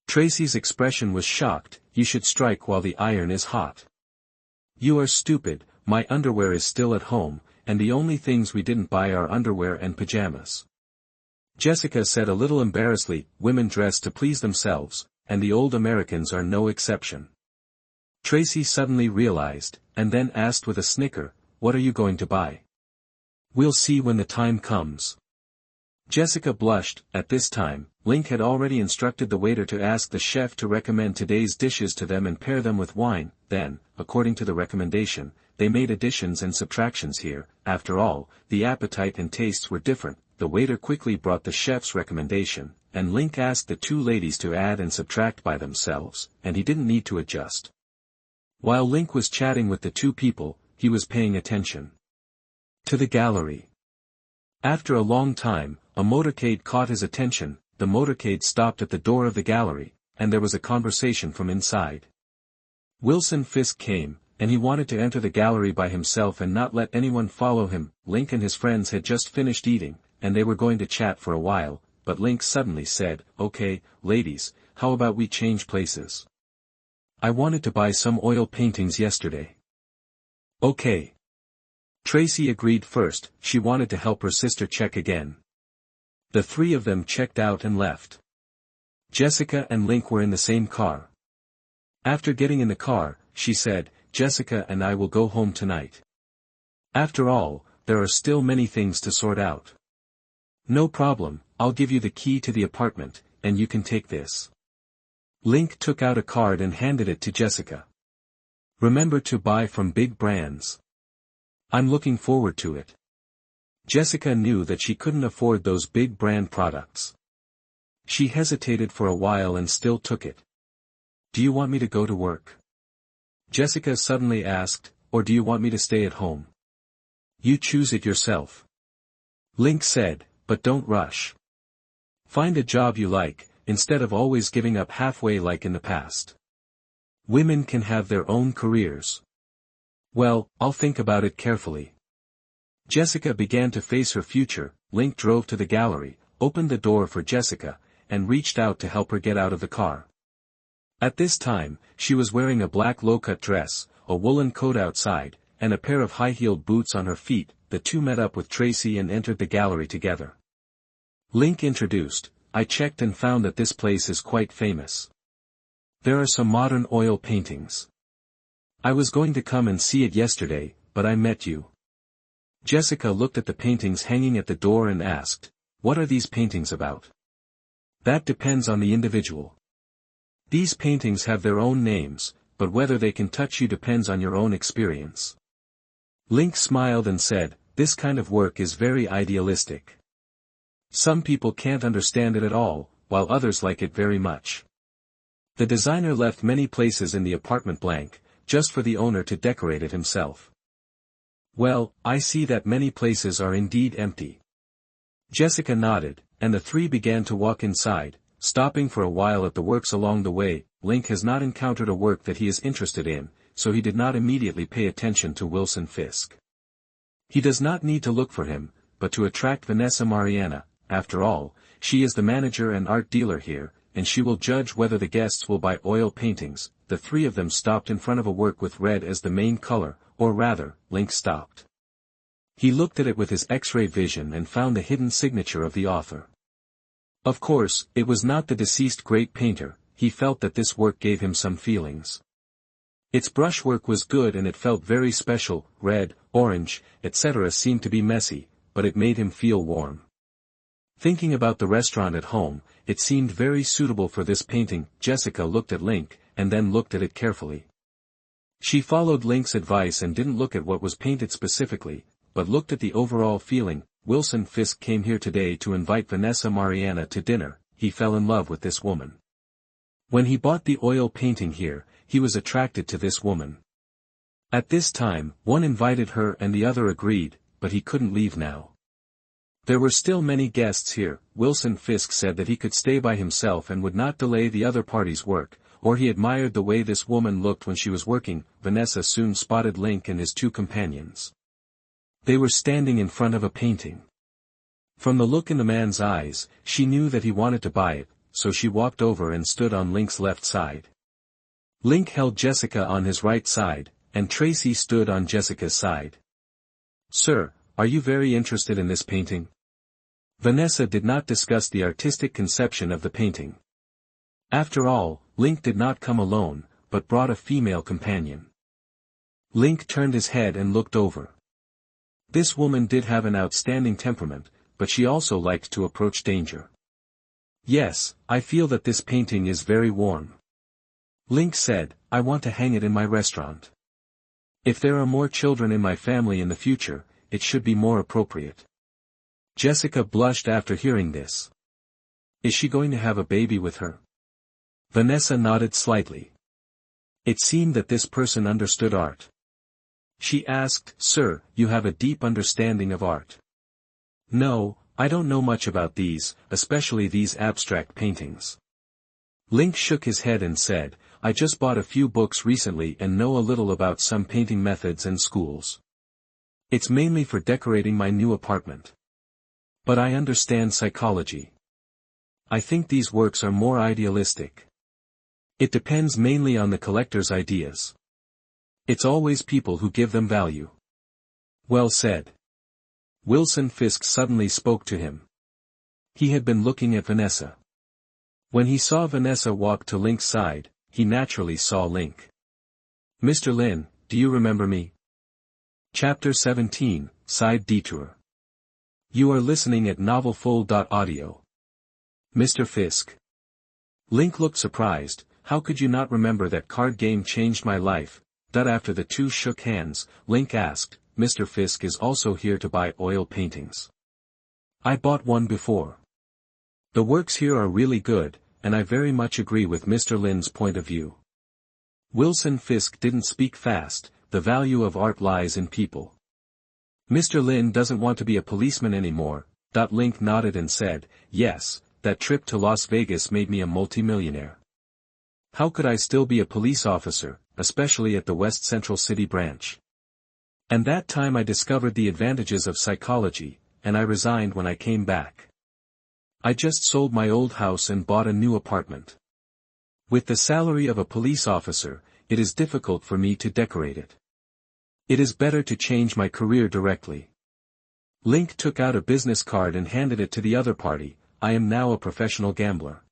Tracy's expression was shocked, you should strike while the iron is hot. You are stupid, my underwear is still at home, and the only things we didn't buy are underwear and pajamas. Jessica said a little embarrassedly, women dress to please themselves, and the old Americans are no exception. Tracy suddenly realized, and then asked with a snicker, what are you going to buy? We'll see when the time comes. Jessica blushed. At this time, Link had already instructed the waiter to ask the chef to recommend today's dishes to them and pair them with wine. Then, according to the recommendation, they made additions and subtractions here. After all, the appetite and tastes were different. The waiter quickly brought the chef's recommendation, and Link asked the two ladies to add and subtract by themselves, and he didn't need to adjust. While Link was chatting with the two people, he was paying attention to the gallery. After a long time, a motorcade caught his attention. The motorcade stopped at the door of the gallery, and there was a conversation from inside. Wilson Fisk came, and he wanted to enter the gallery by himself and not let anyone follow him. Link and his friends had just finished eating, and they were going to chat for a while, but Link suddenly said, okay, ladies, how about we change places? I wanted to buy some oil paintings yesterday. Okay. Tracy agreed first. She wanted to help her sister check again. The three of them checked out and left. Jessica and Link were in the same car. After getting in the car, she said, Jessica and I will go home tonight. After all, there are still many things to sort out. No problem, I'll give you the key to the apartment, and you can take this. Link took out a card and handed it to Jessica. Remember to buy from big brands. I'm looking forward to it. Jessica knew that she couldn't afford those big brand products. She hesitated for a while and still took it. Do you want me to go to work? Jessica suddenly asked, or do you want me to stay at home? You choose it yourself. Link said, but don't rush. Find a job you like, instead of always giving up halfway like in the past. Women can have their own careers. Well, I'll think about it carefully. Jessica began to face her future. Link drove to the gallery. opened the door for Jessica, and reached out to help her get out of the car. At this time, she was wearing a black low-cut dress, a woolen coat outside, and a pair of high-heeled boots on her feet. The two met up with Tracy and entered the gallery together. Link introduced, "I checked and found that this place is quite famous. There are some modern oil paintings. I was going to come and see it yesterday, but I met you." Jessica looked at the paintings hanging at the door and asked, "What are these paintings about?" "That depends on the individual. These paintings have their own names, but whether they can touch you depends on your own experience." Link smiled and said, "This kind of work is very idealistic. Some people can't understand it at all, while others like it very much." The designer left many places in the apartment blank, just for the owner to decorate it himself. "Well, I see that many places are indeed empty." Jessica nodded, and the three began to walk inside, stopping for a while at the works along the way. Link has not encountered a work that he is interested in, so he did not immediately pay attention to Wilson Fisk. He does not need to look for him, but to attract Vanessa Mariana. After all, she is the manager and art dealer here, and she will judge whether the guests will buy oil paintings. The three of them stopped in front of a work with red as the main color, or rather, Link stopped. He looked at it with his X-ray vision and found the hidden signature of the author. Of course, it was not the deceased great painter. He felt that this work gave him some feelings. Its brushwork was good and it felt very special. Red, orange, etc. seemed to be messy, but it made him feel warm. Thinking about the restaurant at home, it seemed very suitable for this painting. Jessica looked at Link, and then looked at it carefully. She followed Link's advice and didn't look at what was painted specifically, but looked at the overall feeling. Wilson Fisk came here today to invite Vanessa Mariana to dinner. He fell in love with this woman. When he bought the oil painting here, he was attracted to this woman. At this time, one invited her and the other agreed, but he couldn't leave now. There were still many guests here. Wilson Fisk said that he could stay by himself and would not delay the other party's work, or he admired the way this woman looked when she was working. Vanessa soon spotted Link and his two companions. They were standing in front of a painting. From the look in the man's eyes, she knew that he wanted to buy it, so she walked over and stood on Link's left side. Link held Jessica on his right side, and Tracy stood on Jessica's side. "Sir, are you very interested in this painting?" Vanessa did not discuss the artistic conception of the painting. After all, Link did not come alone, but brought a female companion. Link turned his head and looked over. This woman did have an outstanding temperament, but she also liked to approach danger. "Yes, I feel that this painting is very warm." Link said, "I want to hang it in my restaurant. If there are more children in my family in the future, it should be more appropriate." Jessica blushed after hearing this. "Is she going to have a baby with her?" Vanessa nodded slightly. It seemed that this person understood art. She asked, "Sir, you have a deep understanding of art?" "No, I don't know much about these, especially these abstract paintings." Link shook his head and said, "I just bought a few books recently and know a little about some painting methods and schools. It's mainly for decorating my new apartment. But I understand psychology. I think these works are more idealistic. It depends mainly on the collector's ideas. It's always people who give them value." "Well said." Wilson Fisk suddenly spoke to him. He had been looking at Vanessa. When he saw Vanessa walk to Link's side, he naturally saw Link. "Mr. Lin, do you remember me?" Chapter 17, Side Detour. You are listening at NovelsNew. Mr. Fisk. Link looked surprised. "How could you not remember that card game changed my life?" After the two shook hands, Link asked, "Mr. Fisk is also here to buy oil paintings." "I bought one before. The works here are really good, and I very much agree with Mr. Lin's point of view." Wilson Fisk didn't speak fast. The value of art lies in people. "Mr. Lin doesn't want to be a policeman anymore." Link nodded and said, "Yes, that trip to Las Vegas made me a multimillionaire. How could I still be a police officer, especially at the West Central City branch? And that time I discovered the advantages of psychology, and I resigned when I came back." I just sold my old house and bought a new apartment. With the salary of a police officer, it is difficult for me to decorate it. It is better to change my career directly. Link took out a business card and handed it to the other party. I am now a professional gambler.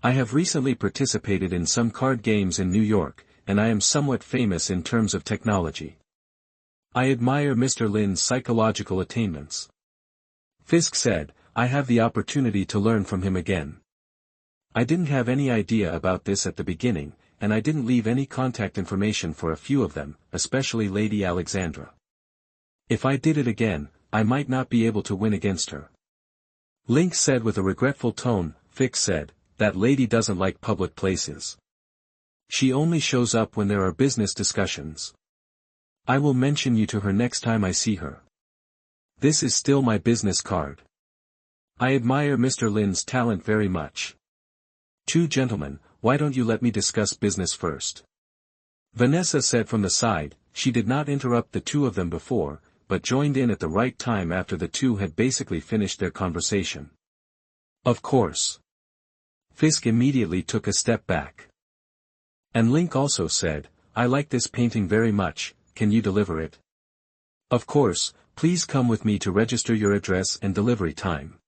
I have recently participated in some card games in New York, and I am somewhat famous in terms of technology. I admire Mr. Lin's psychological attainments. Fisk said, I have the opportunity to learn from him again. I didn't have any idea about this at the beginning, and I didn't leave any contact information for a few of them, especially Lady Alexandra. If I did it again, I might not be able to win against her. Link said with a regretful tone. Fisk said, that lady doesn't like public places. She only shows up when there are business discussions. I will mention you to her next time I see her. This is still my business card. I admire Mr. Lin's talent very much. Two gentlemen, why don't you let me discuss business first? Vanessa said from the side. She did not interrupt the two of them before, but joined in at the right time after the two had basically finished their conversation. Of course. Fisk immediately took a step back. And Link also said, I like this painting very much, can you deliver it? Of course, please come with me to register your address and delivery time.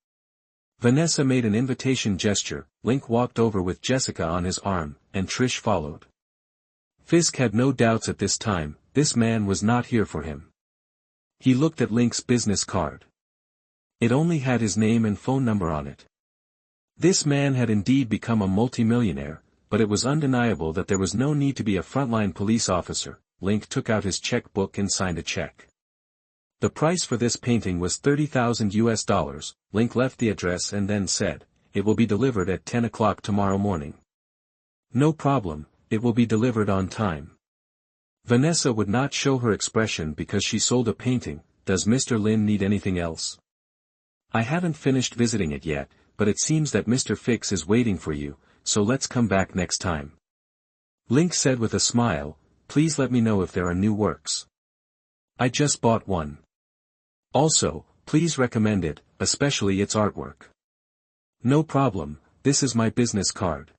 Vanessa made an invitation gesture. Link walked over with Jessica on his arm, and Trish followed. Fisk had no doubts at this time, this man was not here for him. He looked at Link's business card. It only had his name and phone number on it. This man had indeed become a multimillionaire, but it was undeniable that there was no need to be a frontline police officer. Link took out his checkbook and signed a check. The price for this painting was $30,000. Link left the address and then said, it will be delivered at 10 o'clock tomorrow morning. No problem, it will be delivered on time. Vanessa would not show her expression because she sold a painting. Does Mr. Lin need anything else? I haven't finished visiting it yet, but it seems that Mr. Fix is waiting for you, so let's come back next time. Link said with a smile, please let me know if there are new works. I just bought one. Also, please recommend it, especially its artwork. No problem, this is my business card.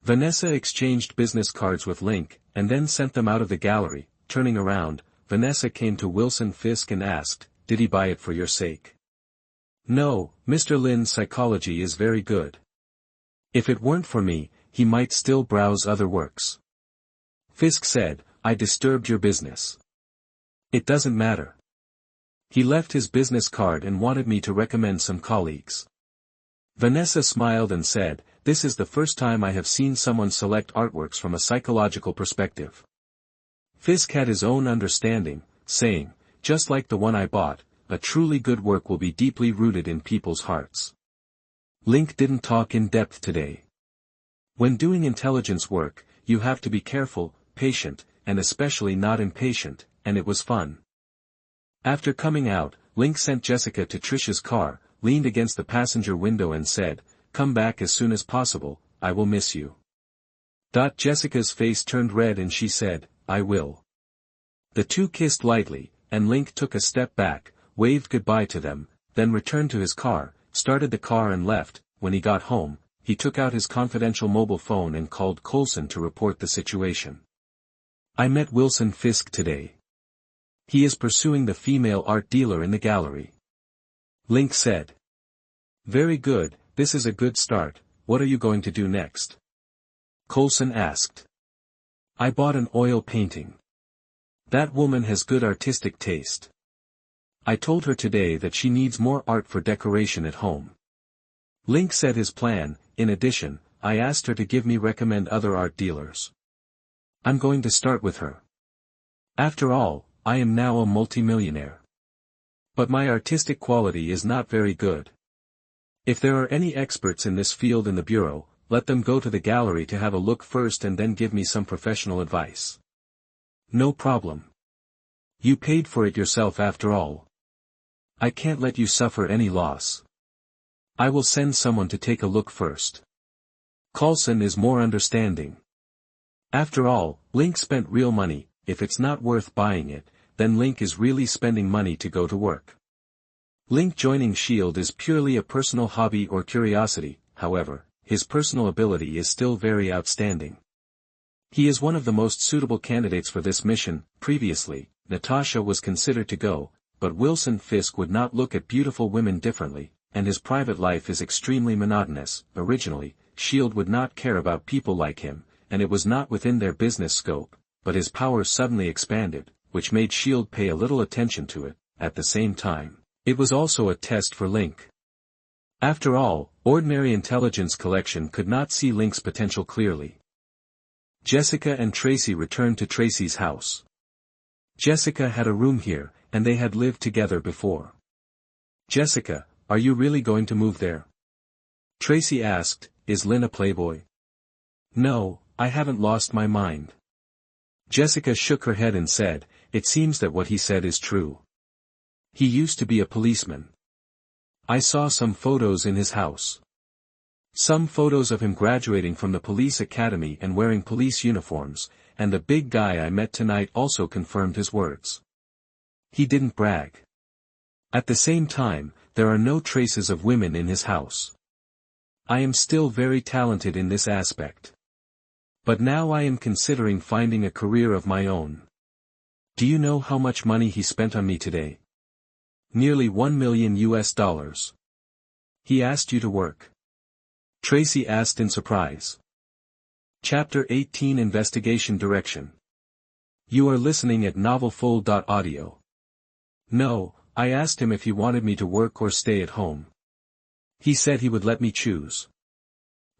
Vanessa exchanged business cards with Link, and then sent them out of the gallery. Turning around, Vanessa came to Wilson Fisk and asked, did he buy it for your sake? No, Mr. Lin's psychology is very good. If it weren't for me, he might still browse other works. Fisk said, I disturbed your business. It doesn't matter. He left his business card and wanted me to recommend some colleagues. Vanessa smiled and said, this is the first time I have seen someone select artworks from a psychological perspective. Fisk had his own understanding, saying, just like the one I bought, a truly good work will be deeply rooted in people's hearts. Link didn't talk in depth today. When doing intelligence work, you have to be careful, patient, and especially not impatient, and it was fun. After coming out, Link sent Jessica to Trish's car, leaned against the passenger window and said, come back as soon as possible, I will miss you. Jessica's face turned red and she said, I will. The two kissed lightly, and Link took a step back, waved goodbye to them, then returned to his car, started the car and left. When he got home, he took out his confidential mobile phone and called Coulson to report the situation. I met Wilson Fisk today. He is pursuing the female art dealer in the gallery. Link said. Very good, this is a good start. What are you going to do next? Coulson asked. I bought an oil painting. That woman has good artistic taste. I told her today that she needs more art for decoration at home. Link said his plan. In addition, I asked her to recommend other art dealers. I'm going to start with her. After all, I am now a multimillionaire. But my artistic quality is not very good. If there are any experts in this field in the bureau, let them go to the gallery to have a look first and then give me some professional advice. No problem. You paid for it yourself after all. I can't let you suffer any loss. I will send someone to take a look first. Coulson is more understanding. After all, Link spent real money. If it's not worth buying it, then Link is really spending money to go to work. Link joining S.H.I.E.L.D. is purely a personal hobby or curiosity, however, his personal ability is still very outstanding. He is one of the most suitable candidates for this mission. Previously, Natasha was considered to go, but Wilson Fisk would not look at beautiful women differently, and his private life is extremely monotonous. Originally, S.H.I.E.L.D. would not care about people like him, and it was not within their business scope, but his powers suddenly expanded, which made S.H.I.E.L.D. pay a little attention to it. At the same time, it was also a test for Link. After all, ordinary intelligence collection could not see Link's potential clearly. Jessica and Tracy returned to Tracy's house. Jessica had a room here, and they had lived together before. "Jessica, are you really going to move there?" Tracy asked. "Is Lynn a playboy?" "No, I haven't lost my mind." Jessica shook her head and said, "It seems that what he said is true. He used to be a policeman. I saw some photos in his house. Some photos of him graduating from the police academy and wearing police uniforms, and the big guy I met tonight also confirmed his words. He didn't brag. At the same time, there are no traces of women in his house. I am still very talented in this aspect. But now I am considering finding a career of my own. Do you know how much money he spent on me today? Nearly $1 million. He asked you to work?" Tracy asked in surprise. Chapter 18 Investigation Direction. You are listening at NovelsNew. No, I asked him if he wanted me to work or stay at home. He said he would let me choose.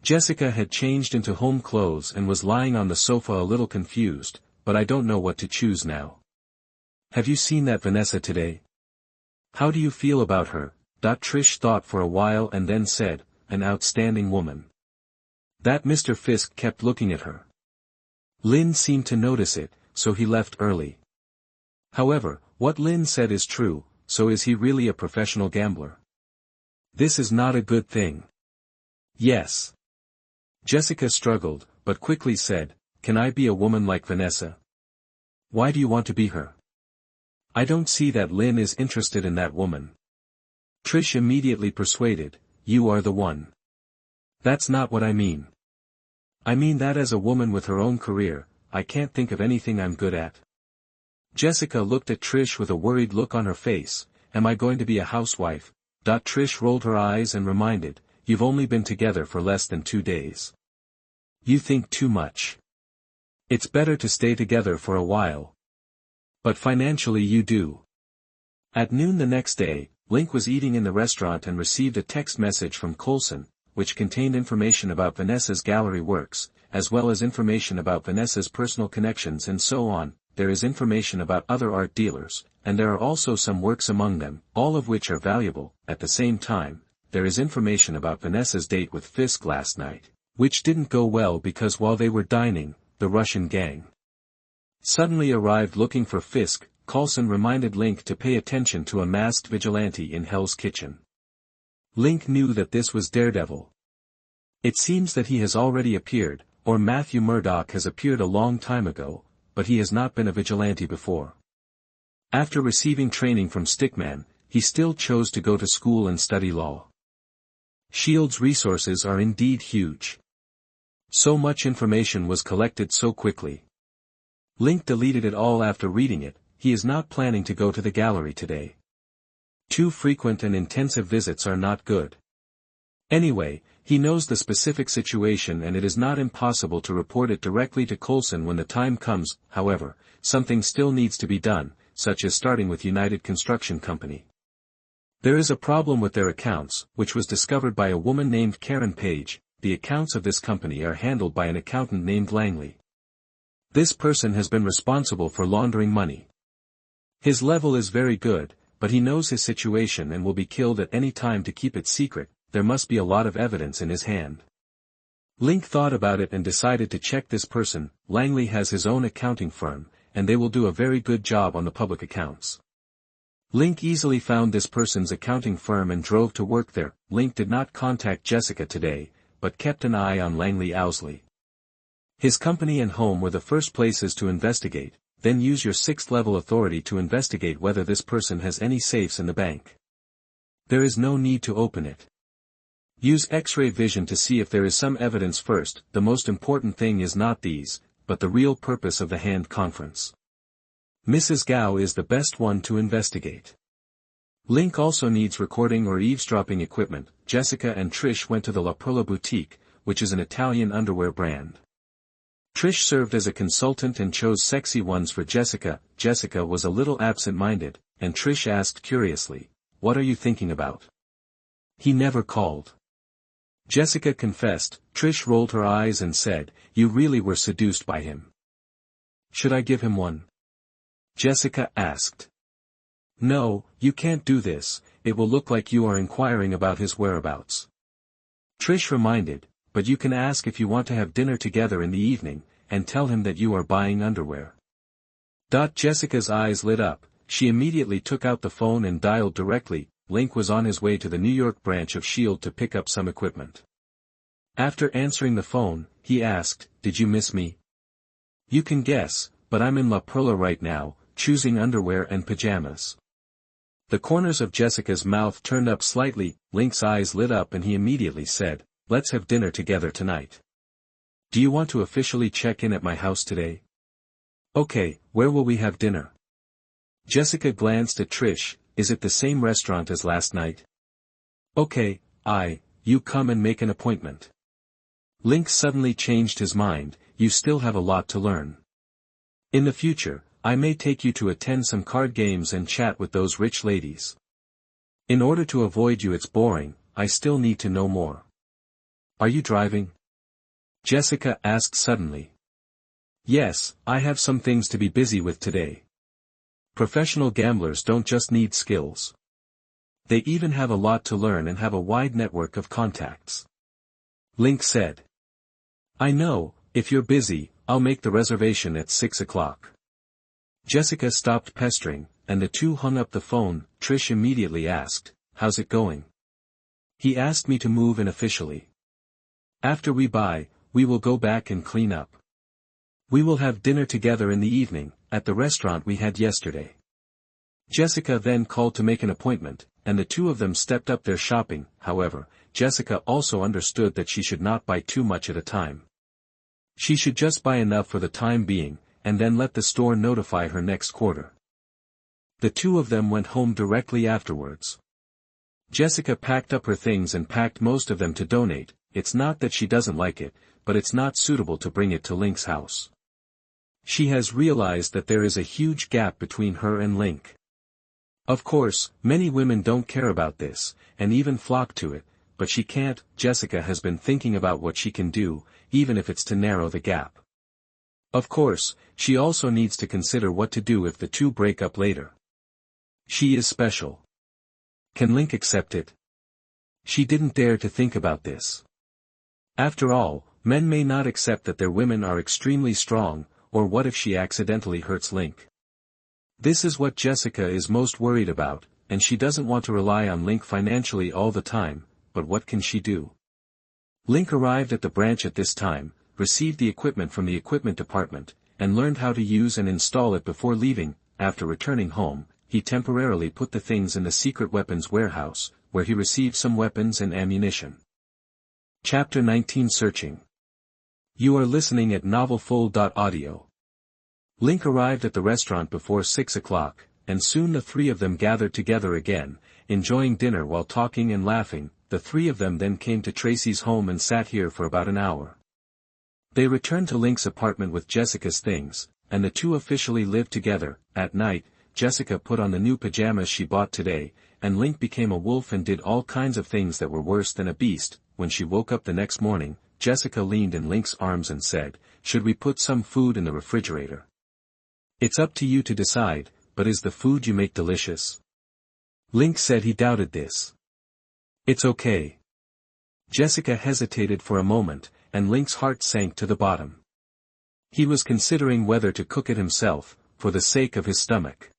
Jessica had changed into home clothes and was lying on the sofa a little confused, but I don't know what to choose now. Have you seen that Vanessa today? How do you feel about her? Trish thought for a while and then said, an outstanding woman. That Mr. Fisk kept looking at her. Lynn seemed to notice it, so he left early. However, what Lynn said is true, so is he really a professional gambler? This is not a good thing. Yes. Jessica struggled, but quickly said, "Can I be a woman like Vanessa?" Why do you want to be her? I don't see that Lynn is interested in that woman. Trish immediately persuaded, "You are the one." That's not what I mean. I mean that as a woman with her own career, I can't think of anything I'm good at. Jessica looked at Trish with a worried look on her face. Am I going to be a housewife? Trish rolled her eyes and reminded, you've only been together for less than 2 days. You think too much. It's better to stay together for a while. But financially you do. At noon the next day, Link was eating in the restaurant and received a text message from Coulson, which contained information about Vanessa's gallery works, as well as information about Vanessa's personal connections and so on. There is information about other art dealers, and there are also some works among them, all of which are valuable. At the same time, there is information about Vanessa's date with Fisk last night, which didn't go well because while they were dining, the Russian gang suddenly arrived looking for Fisk. Coulson reminded Link to pay attention to a masked vigilante in Hell's Kitchen. Link knew that this was Daredevil. It seems that he has already appeared, or Matthew Murdock has appeared a long time ago, but he has not been a vigilante before. After receiving training from Stickman, he still chose to go to school and study law. S.H.I.E.L.D.'s resources are indeed huge. So much information was collected so quickly. Link deleted it all after reading it. He is not planning to go to the gallery today. Too frequent and intensive visits are not good. Anyway, he knows the specific situation and it is not impossible to report it directly to Coulson when the time comes. However, something still needs to be done, such as starting with United Construction Company. There is a problem with their accounts, which was discovered by a woman named Karen Page. The accounts of this company are handled by an accountant named Langley. This person has been responsible for laundering money. His level is very good, but he knows his situation and will be killed at any time to keep it secret. There must be a lot of evidence in his hand. Link thought about it and decided to check this person. Langley has his own accounting firm, and they will do a very good job on the public accounts. Link easily found this person's accounting firm and drove to work there. Link did not contact Jessica today, but kept an eye on Langley Owsley. His company and home were the first places to investigate. Then use your 6th level authority to investigate whether this person has any safes in the bank. There is no need to open it. Use X-ray vision to see if there is some evidence first. The most important thing is not these, but the real purpose of the hand conference. Mrs. Gao is the best one to investigate. Link also needs recording or eavesdropping equipment. Jessica and Trish went to the La Perla boutique, which is an Italian underwear brand. Trish served as a consultant and chose sexy ones for Jessica. Jessica was a little absent-minded, and Trish asked curiously, "What are you thinking about?" "He never called." Jessica confessed. Trish rolled her eyes and said, "You really were seduced by him." "Should I give him one?" Jessica asked. "No, you can't do this, it will look like you are inquiring about his whereabouts." Trish reminded, "But you can ask if you want to have dinner together in the evening, and tell him that you are buying underwear." Jessica's eyes lit up. She immediately took out the phone and dialed directly. Link was on his way to the New York branch of S.H.I.E.L.D. to pick up some equipment. After answering the phone, he asked, "Did you miss me?" "You can guess, but I'm in La Perla right now, choosing underwear and pajamas." The corners of Jessica's mouth turned up slightly. Link's eyes lit up and he immediately said, "Let's have dinner together tonight. Do you want to officially check in at my house today?" "Okay, where will we have dinner?" Jessica glanced at Trish. "Is it the same restaurant as last night?" "Okay, you come and make an appointment." Link suddenly changed his mind. "You still have a lot to learn. In the future, I may take you to attend some card games and chat with those rich ladies. In order to avoid you it's boring, I still need to know more." "Are you driving?" Jessica asked suddenly. "Yes, I have some things to be busy with today." Professional gamblers don't just need skills. They even have a lot to learn and have a wide network of contacts. Link said. "I know, if you're busy, I'll make the reservation at 6 o'clock. Jessica stopped pestering, and the two hung up the phone. Trish immediately asked, "How's it going?" "He asked me to move in officially. After we buy, we will go back and clean up. We will have dinner together in the evening, at the restaurant we had yesterday." Jessica then called to make an appointment, and the two of them stepped up their shopping. However, Jessica also understood that she should not buy too much at a time. She should just buy enough for the time being, and then let the store notify her next quarter. The two of them went home directly afterwards. Jessica packed up her things and packed most of them to donate. It's not that she doesn't like it, but it's not suitable to bring it to Link's house. She has realized that there is a huge gap between her and Link. Of course, many women don't care about this, and even flock to it, but she can't. Jessica has been thinking about what she can do, even if it's to narrow the gap. Of course, she also needs to consider what to do if the two break up later. She is special. Can Link accept it? She didn't dare to think about this. After all, men may not accept that their women are extremely strong, or what if she accidentally hurts Link? This is what Jessica is most worried about, and she doesn't want to rely on Link financially all the time, but what can she do? Link arrived at the branch at this time, received the equipment from the equipment department, and learned how to use and install it before leaving. After returning home, he temporarily put the things in the secret weapons warehouse, where he received some weapons and ammunition. Chapter 19 Searching. You are listening at NovelsNew. Link arrived at the restaurant before 6 o'clock, and soon the three of them gathered together again, enjoying dinner while talking and laughing. The three of them then came to Tracy's home and sat here for about an hour. They returned to Link's apartment with Jessica's things, and the two officially lived together. At night, Jessica put on the new pajamas she bought today, and Link became a wolf and did all kinds of things that were worse than a beast. When she woke up the next morning, Jessica leaned in Link's arms and said, "Should we put some food in the refrigerator?" "It's up to you to decide, but is the food you make delicious?" Link said he doubted this. "It's okay." Jessica hesitated for a moment, and Link's heart sank to the bottom. He was considering whether to cook it himself, for the sake of his stomach.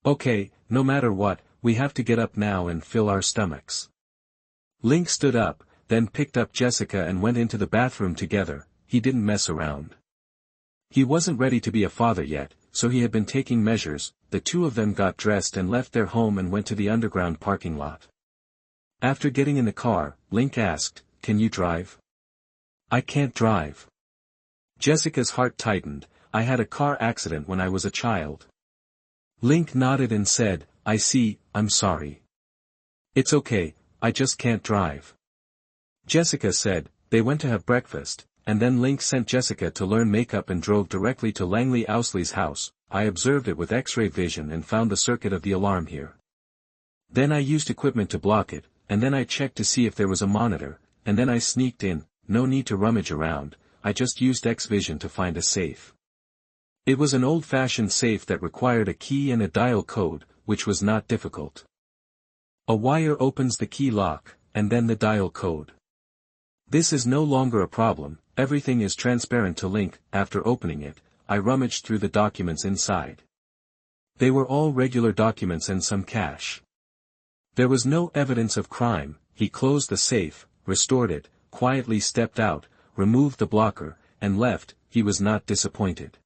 "Okay, no matter what, we have to get up now and fill our stomachs." Link stood up, then picked up Jessica and went into the bathroom together. He didn't mess around. He wasn't ready to be a father yet, so he had been taking measures. The two of them got dressed and left their home and went to the underground parking lot. After getting in the car, Link asked, "Can you drive?" "I can't drive." Jessica's heart tightened. "I had a car accident when I was a child." Link nodded and said, "I see, I'm sorry." "It's okay, I just can't drive." Jessica said. They went to have breakfast, and then Link sent Jessica to learn makeup and drove directly to Wen Li's house. "I observed it with X-ray vision and found the circuit of the alarm here. Then I used equipment to block it, and then I checked to see if there was a monitor, and then I sneaked in. No need to rummage around, I just used X-vision to find a safe. It was an old-fashioned safe that required a key and a dial code, which was not difficult. A wire opens the key lock, and then the dial code. This is no longer a problem, everything is transparent to Link. After opening it, I rummaged through the documents inside. They were all regular documents and some cash. There was no evidence of crime." He closed the safe, restored it, quietly stepped out, removed the blocker, and left. He was not disappointed.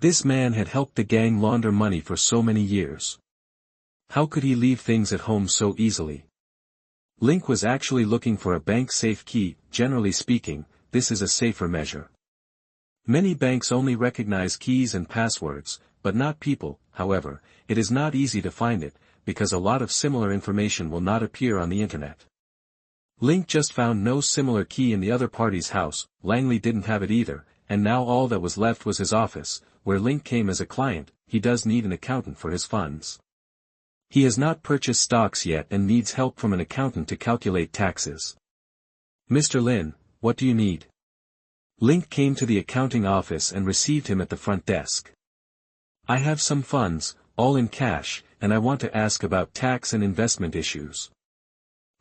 This man had helped the gang launder money for so many years. How could he leave things at home so easily? Link was actually looking for a bank safe key. Generally speaking, this is a safer measure. Many banks only recognize keys and passwords, but not people. However, it is not easy to find it, because a lot of similar information will not appear on the internet. Link just found no similar key in the other party's house. Langley didn't have it either, and now all that was left was his office, where Link came as a client. He does need an accountant for his funds. He has not purchased stocks yet and needs help from an accountant to calculate taxes. "Mr. Lin, what do you need?" Link came to the accounting office and received him at the front desk. "I have some funds, all in cash, and I want to ask about tax and investment issues,"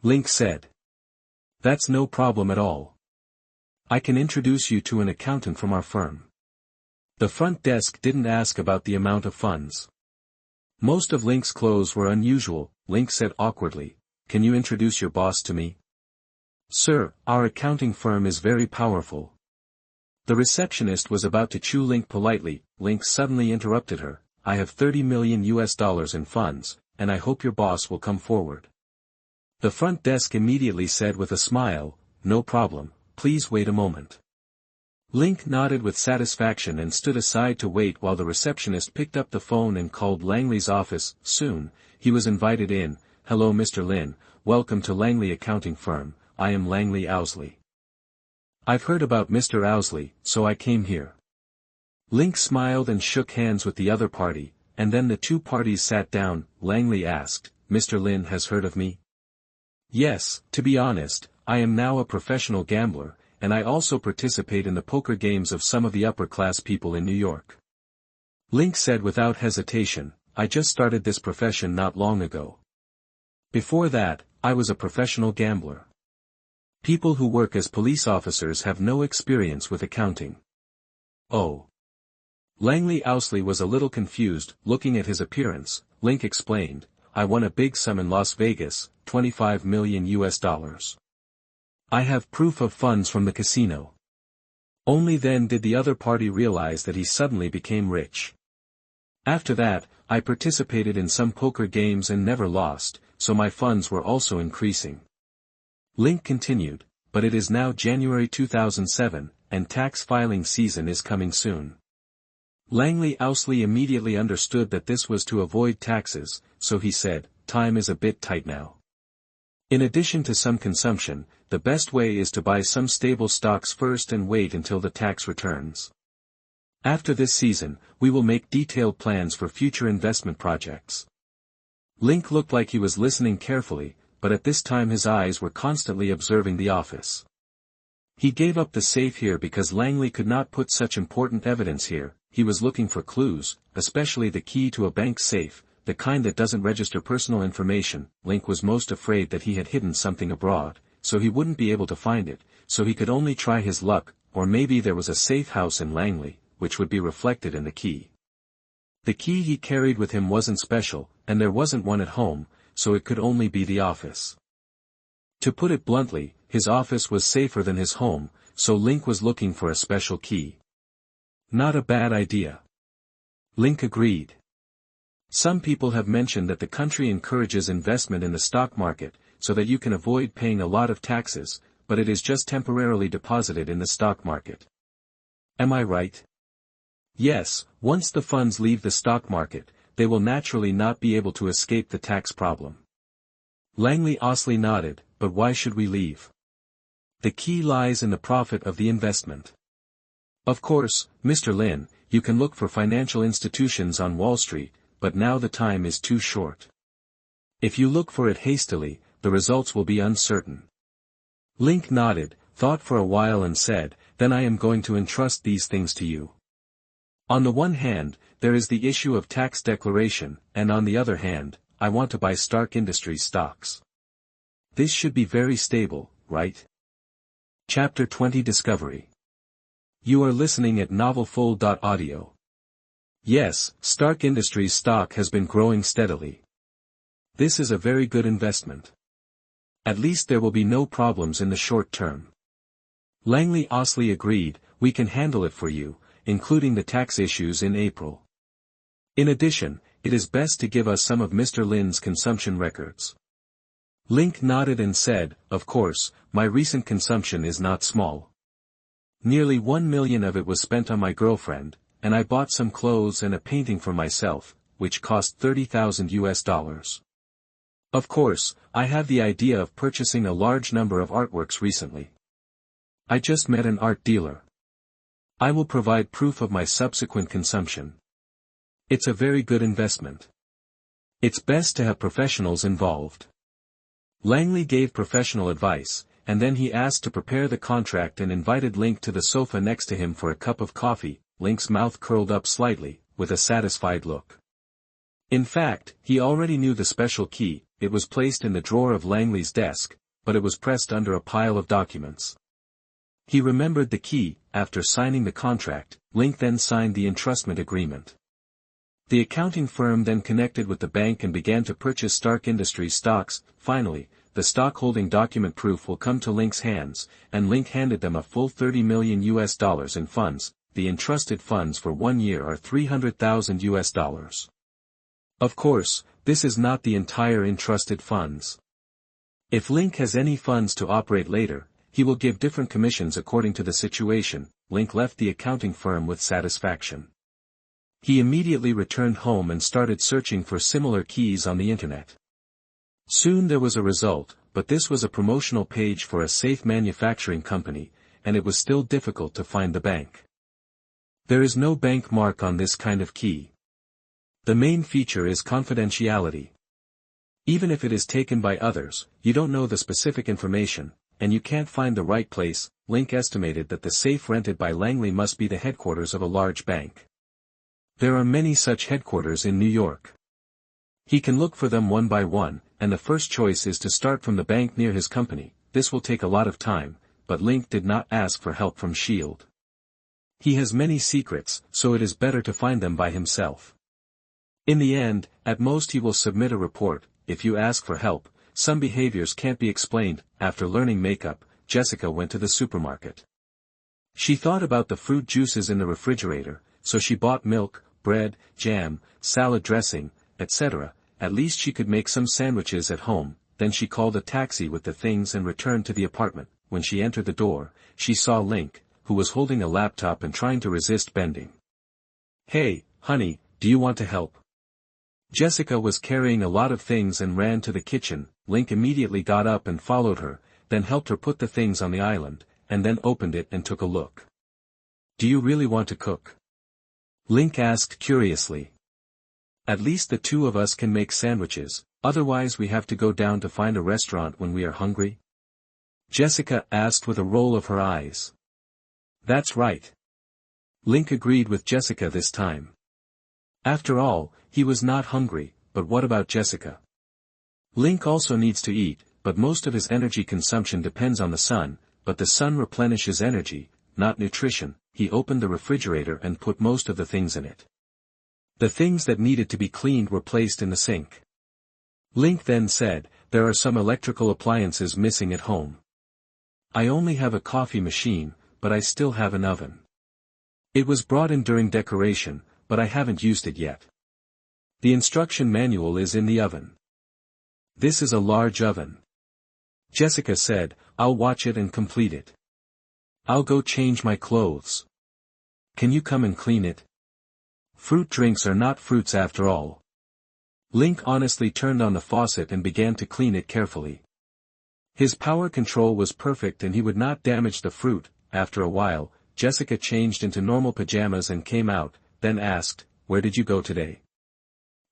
Link said. "That's no problem at all. I can introduce you to an accountant from our firm." The front desk didn't ask about the amount of funds. Most of Link's clothes were unusual. Link said awkwardly, "Can you introduce your boss to me?" "Sir, our accounting firm is very powerful." The receptionist was about to chew Link politely. Link suddenly interrupted her. "I have $30 million in funds, and I hope your boss will come forward." The front desk immediately said with a smile, "No problem, please wait a moment." Link nodded with satisfaction and stood aside to wait while the receptionist picked up the phone and called Langley's office. Soon, he was invited in. "Hello Mr. Lin, welcome to Langley Accounting Firm. I am Wen Li. I've heard about Mr. Wen, so I came here." Link smiled and shook hands with the other party, and then the two parties sat down. Langley asked, "Mr. Lin has heard of me?" "Yes, to be honest, I am now a professional gambler, and I also participate in the poker games of some of the upper-class people in New York." Link said without hesitation, "I just started this profession not long ago. Before that, I was a professional gambler." People who work as police officers have no experience with accounting. "Oh." Wen Li was a little confused. Looking at his appearance, Link explained, "I won a big sum in Las Vegas, $25 million. I have proof of funds from the casino." Only then did the other party realize that he suddenly became rich. "After that, I participated in some poker games and never lost, so my funds were also increasing." Link continued, "But it is now January 2007, and tax filing season is coming soon." Wen Li immediately understood that this was to avoid taxes, so he said, "Time is a bit tight now. In addition to some consumption, the best way is to buy some stable stocks first and wait until the tax returns. After this season, we will make detailed plans for future investment projects." Link looked like he was listening carefully, but at this time his eyes were constantly observing the office. He gave up the safe here because Langley could not put such important evidence here. He was looking for clues, especially the key to a bank safe, the kind that doesn't register personal information. Link was most afraid that he had hidden something abroad, so he wouldn't be able to find it, so he could only try his luck, or maybe there was a safe house in Langley, which would be reflected in the key. The key he carried with him wasn't special, and there wasn't one at home, so it could only be the office. To put it bluntly, his office was safer than his home, so Link was looking for a special key. Not a bad idea. Link agreed. Some people have mentioned that the country encourages investment in the stock market, so that you can avoid paying a lot of taxes, but it is just temporarily deposited in the stock market. Am I right? Yes, once the funds leave the stock market, they will naturally not be able to escape the tax problem. Langley nodded, but why should we leave? The key lies in the profit of the investment. Of course, Mr. Lin, you can look for financial institutions on Wall Street, but now the time is too short. If you look for it hastily, the results will be uncertain. Link nodded, thought for a while and said, then I am going to entrust these things to you. On the one hand, there is the issue of tax declaration, and on the other hand, I want to buy Stark Industries stocks. This should be very stable, right? Chapter 20 Discovery. You are listening at NovelsNew. Yes, Stark Industries stock has been growing steadily. This is a very good investment. At least there will be no problems in the short term. Langley agreed, we can handle it for you, including the tax issues in April. In addition, it is best to give us some of Mr. Lin's consumption records. Link nodded and said, of course, my recent consumption is not small. Nearly 1 million of it was spent on my girlfriend, and I bought some clothes and a painting for myself, which cost $30,000. Of course, I have the idea of purchasing a large number of artworks recently. I just met an art dealer. I will provide proof of my subsequent consumption. It's a very good investment. It's best to have professionals involved. Langley gave professional advice, and then he asked to prepare the contract and invited Link to the sofa next to him for a cup of coffee. Link's mouth curled up slightly, with a satisfied look. In fact, he already knew the special key. It was placed in the drawer of Langley's desk, but it was pressed under a pile of documents. He remembered the key. After signing the contract, Link then signed the entrustment agreement. The accounting firm then connected with the bank and began to purchase Stark Industries stocks. Finally, the stockholding document proof will come to Link's hands, and Link handed them a full $30 million in funds. The entrusted funds for 1 year are $300,000. Of course, this is not the entire entrusted funds. If Link has any funds to operate later, he will give different commissions according to the situation. Link left the accounting firm with satisfaction. He immediately returned home and started searching for similar keys on the internet. Soon there was a result, but this was a promotional page for a safe manufacturing company, and it was still difficult to find the bank. There is no bank mark on this kind of key. The main feature is confidentiality. Even if it is taken by others, you don't know the specific information, and you can't find the right place. Link estimated that the safe rented by Langley must be the headquarters of a large bank. There are many such headquarters in New York. He can look for them one by one, and the first choice is to start from the bank near his company. This will take a lot of time, but Link did not ask for help from S.H.I.E.L.D. He has many secrets, so it is better to find them by himself. In the end, at most he will submit a report. If you ask for help, some behaviors can't be explained. After learning makeup, Jessica went to the supermarket. She thought about the fruit juices in the refrigerator, so she bought milk, bread, jam, salad dressing, etc. At least she could make some sandwiches at home. Then she called a taxi with the things and returned to the apartment. When she entered the door, she saw Link, who was holding a laptop and trying to resist bending. Hey, honey, do you want to help? Jessica was carrying a lot of things and ran to the kitchen. Link immediately got up and followed her, then helped her put the things on the island, and then opened it and took a look. Do you really want to cook? Link asked curiously. At least the two of us can make sandwiches, otherwise we have to go down to find a restaurant when we are hungry. Jessica asked with a roll of her eyes. That's right. Link agreed with Jessica this time. After all, he was not hungry, but what about Jessica? Link also needs to eat, but most of his energy consumption depends on the sun, but the sun replenishes energy, not nutrition. He opened the refrigerator and put most of the things in it. The things that needed to be cleaned were placed in the sink. Link then said, there are some electrical appliances missing at home. I only have a coffee machine, but I still have an oven. It was brought in during decoration, but I haven't used it yet. The instruction manual is in the oven. This is a large oven. Jessica said, I'll watch it and complete it. I'll go change my clothes. Can you come and clean it? Fruit drinks are not fruits after all. Link honestly turned on the faucet and began to clean it carefully. His power control was perfect and he would not damage the fruit. After a while, Jessica changed into normal pajamas and came out, then asked, Where did you go today?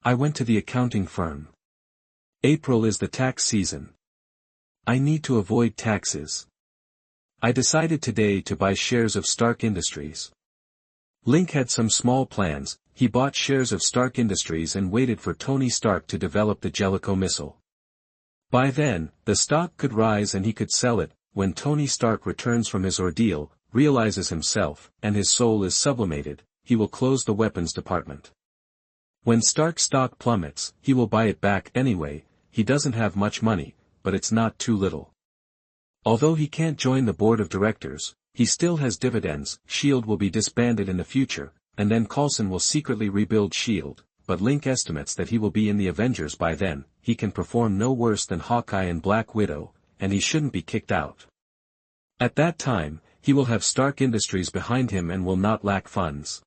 I went to the accounting firm. April is the tax season. I need to avoid taxes. I decided today to buy shares of Stark Industries. Link had some small plans. He bought shares of Stark Industries and waited for Tony Stark to develop the Jellicoe missile. By then, the stock could rise and he could sell it. When Tony Stark returns from his ordeal, realizes himself, and his soul is sublimated, he will close the weapons department. When Stark's stock plummets, he will buy it back anyway. He doesn't have much money, but it's not too little. Although he can't join the board of directors, he still has dividends. S.H.I.E.L.D. will be disbanded in the future, and then Coulson will secretly rebuild S.H.I.E.L.D., but Link estimates that he will be in the Avengers by then. He can perform no worse than Hawkeye and Black Widow, and he shouldn't be kicked out. At that time, he will have Stark Industries behind him and will not lack funds.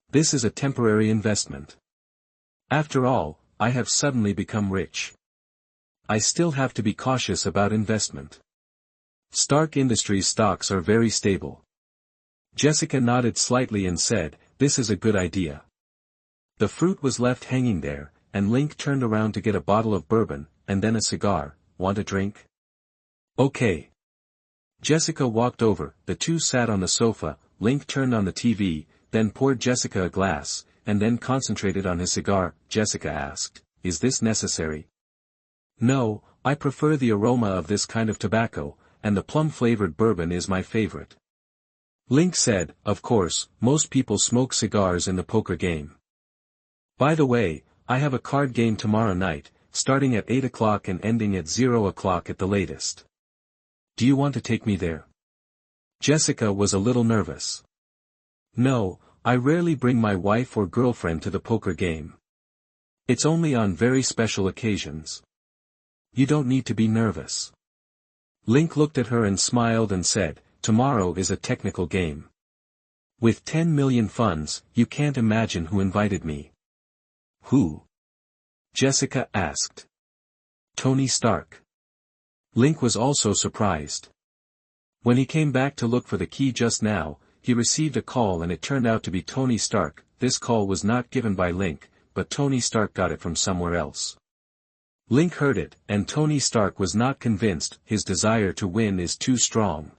This is a temporary investment. After all, I have suddenly become rich. I still have to be cautious about investment. Stark Industries stocks are very stable. Jessica nodded slightly and said, This is a good idea. The fruit was left hanging there, and Link turned around to get a bottle of bourbon, and then a cigar. Want a drink? Okay. Jessica walked over, the two sat on the sofa. Link turned on the TV, then poured Jessica a glass, and then concentrated on his cigar. Jessica asked, Is this necessary? No, I prefer the aroma of this kind of tobacco, and the plum-flavored bourbon is my favorite. Link said, Of course, most people smoke cigars in the poker game. By the way, I have a card game tomorrow night, starting at 8 o'clock and ending at 0 o'clock at the latest. Do you want to take me there? Jessica was a little nervous. No, I rarely bring my wife or girlfriend to the poker game. It's only on very special occasions. You don't need to be nervous. Link looked at her and smiled and said, Tomorrow is a technical game. With 10 million funds, you can't imagine who invited me. Who? Jessica asked. Tony Stark. Link was also surprised. When he came back to look for the key just now, he received a call and it turned out to be Tony Stark. This call was not given by Link, but Tony Stark got it from somewhere else. Link heard it, and Tony Stark was not convinced. His desire to win is too strong.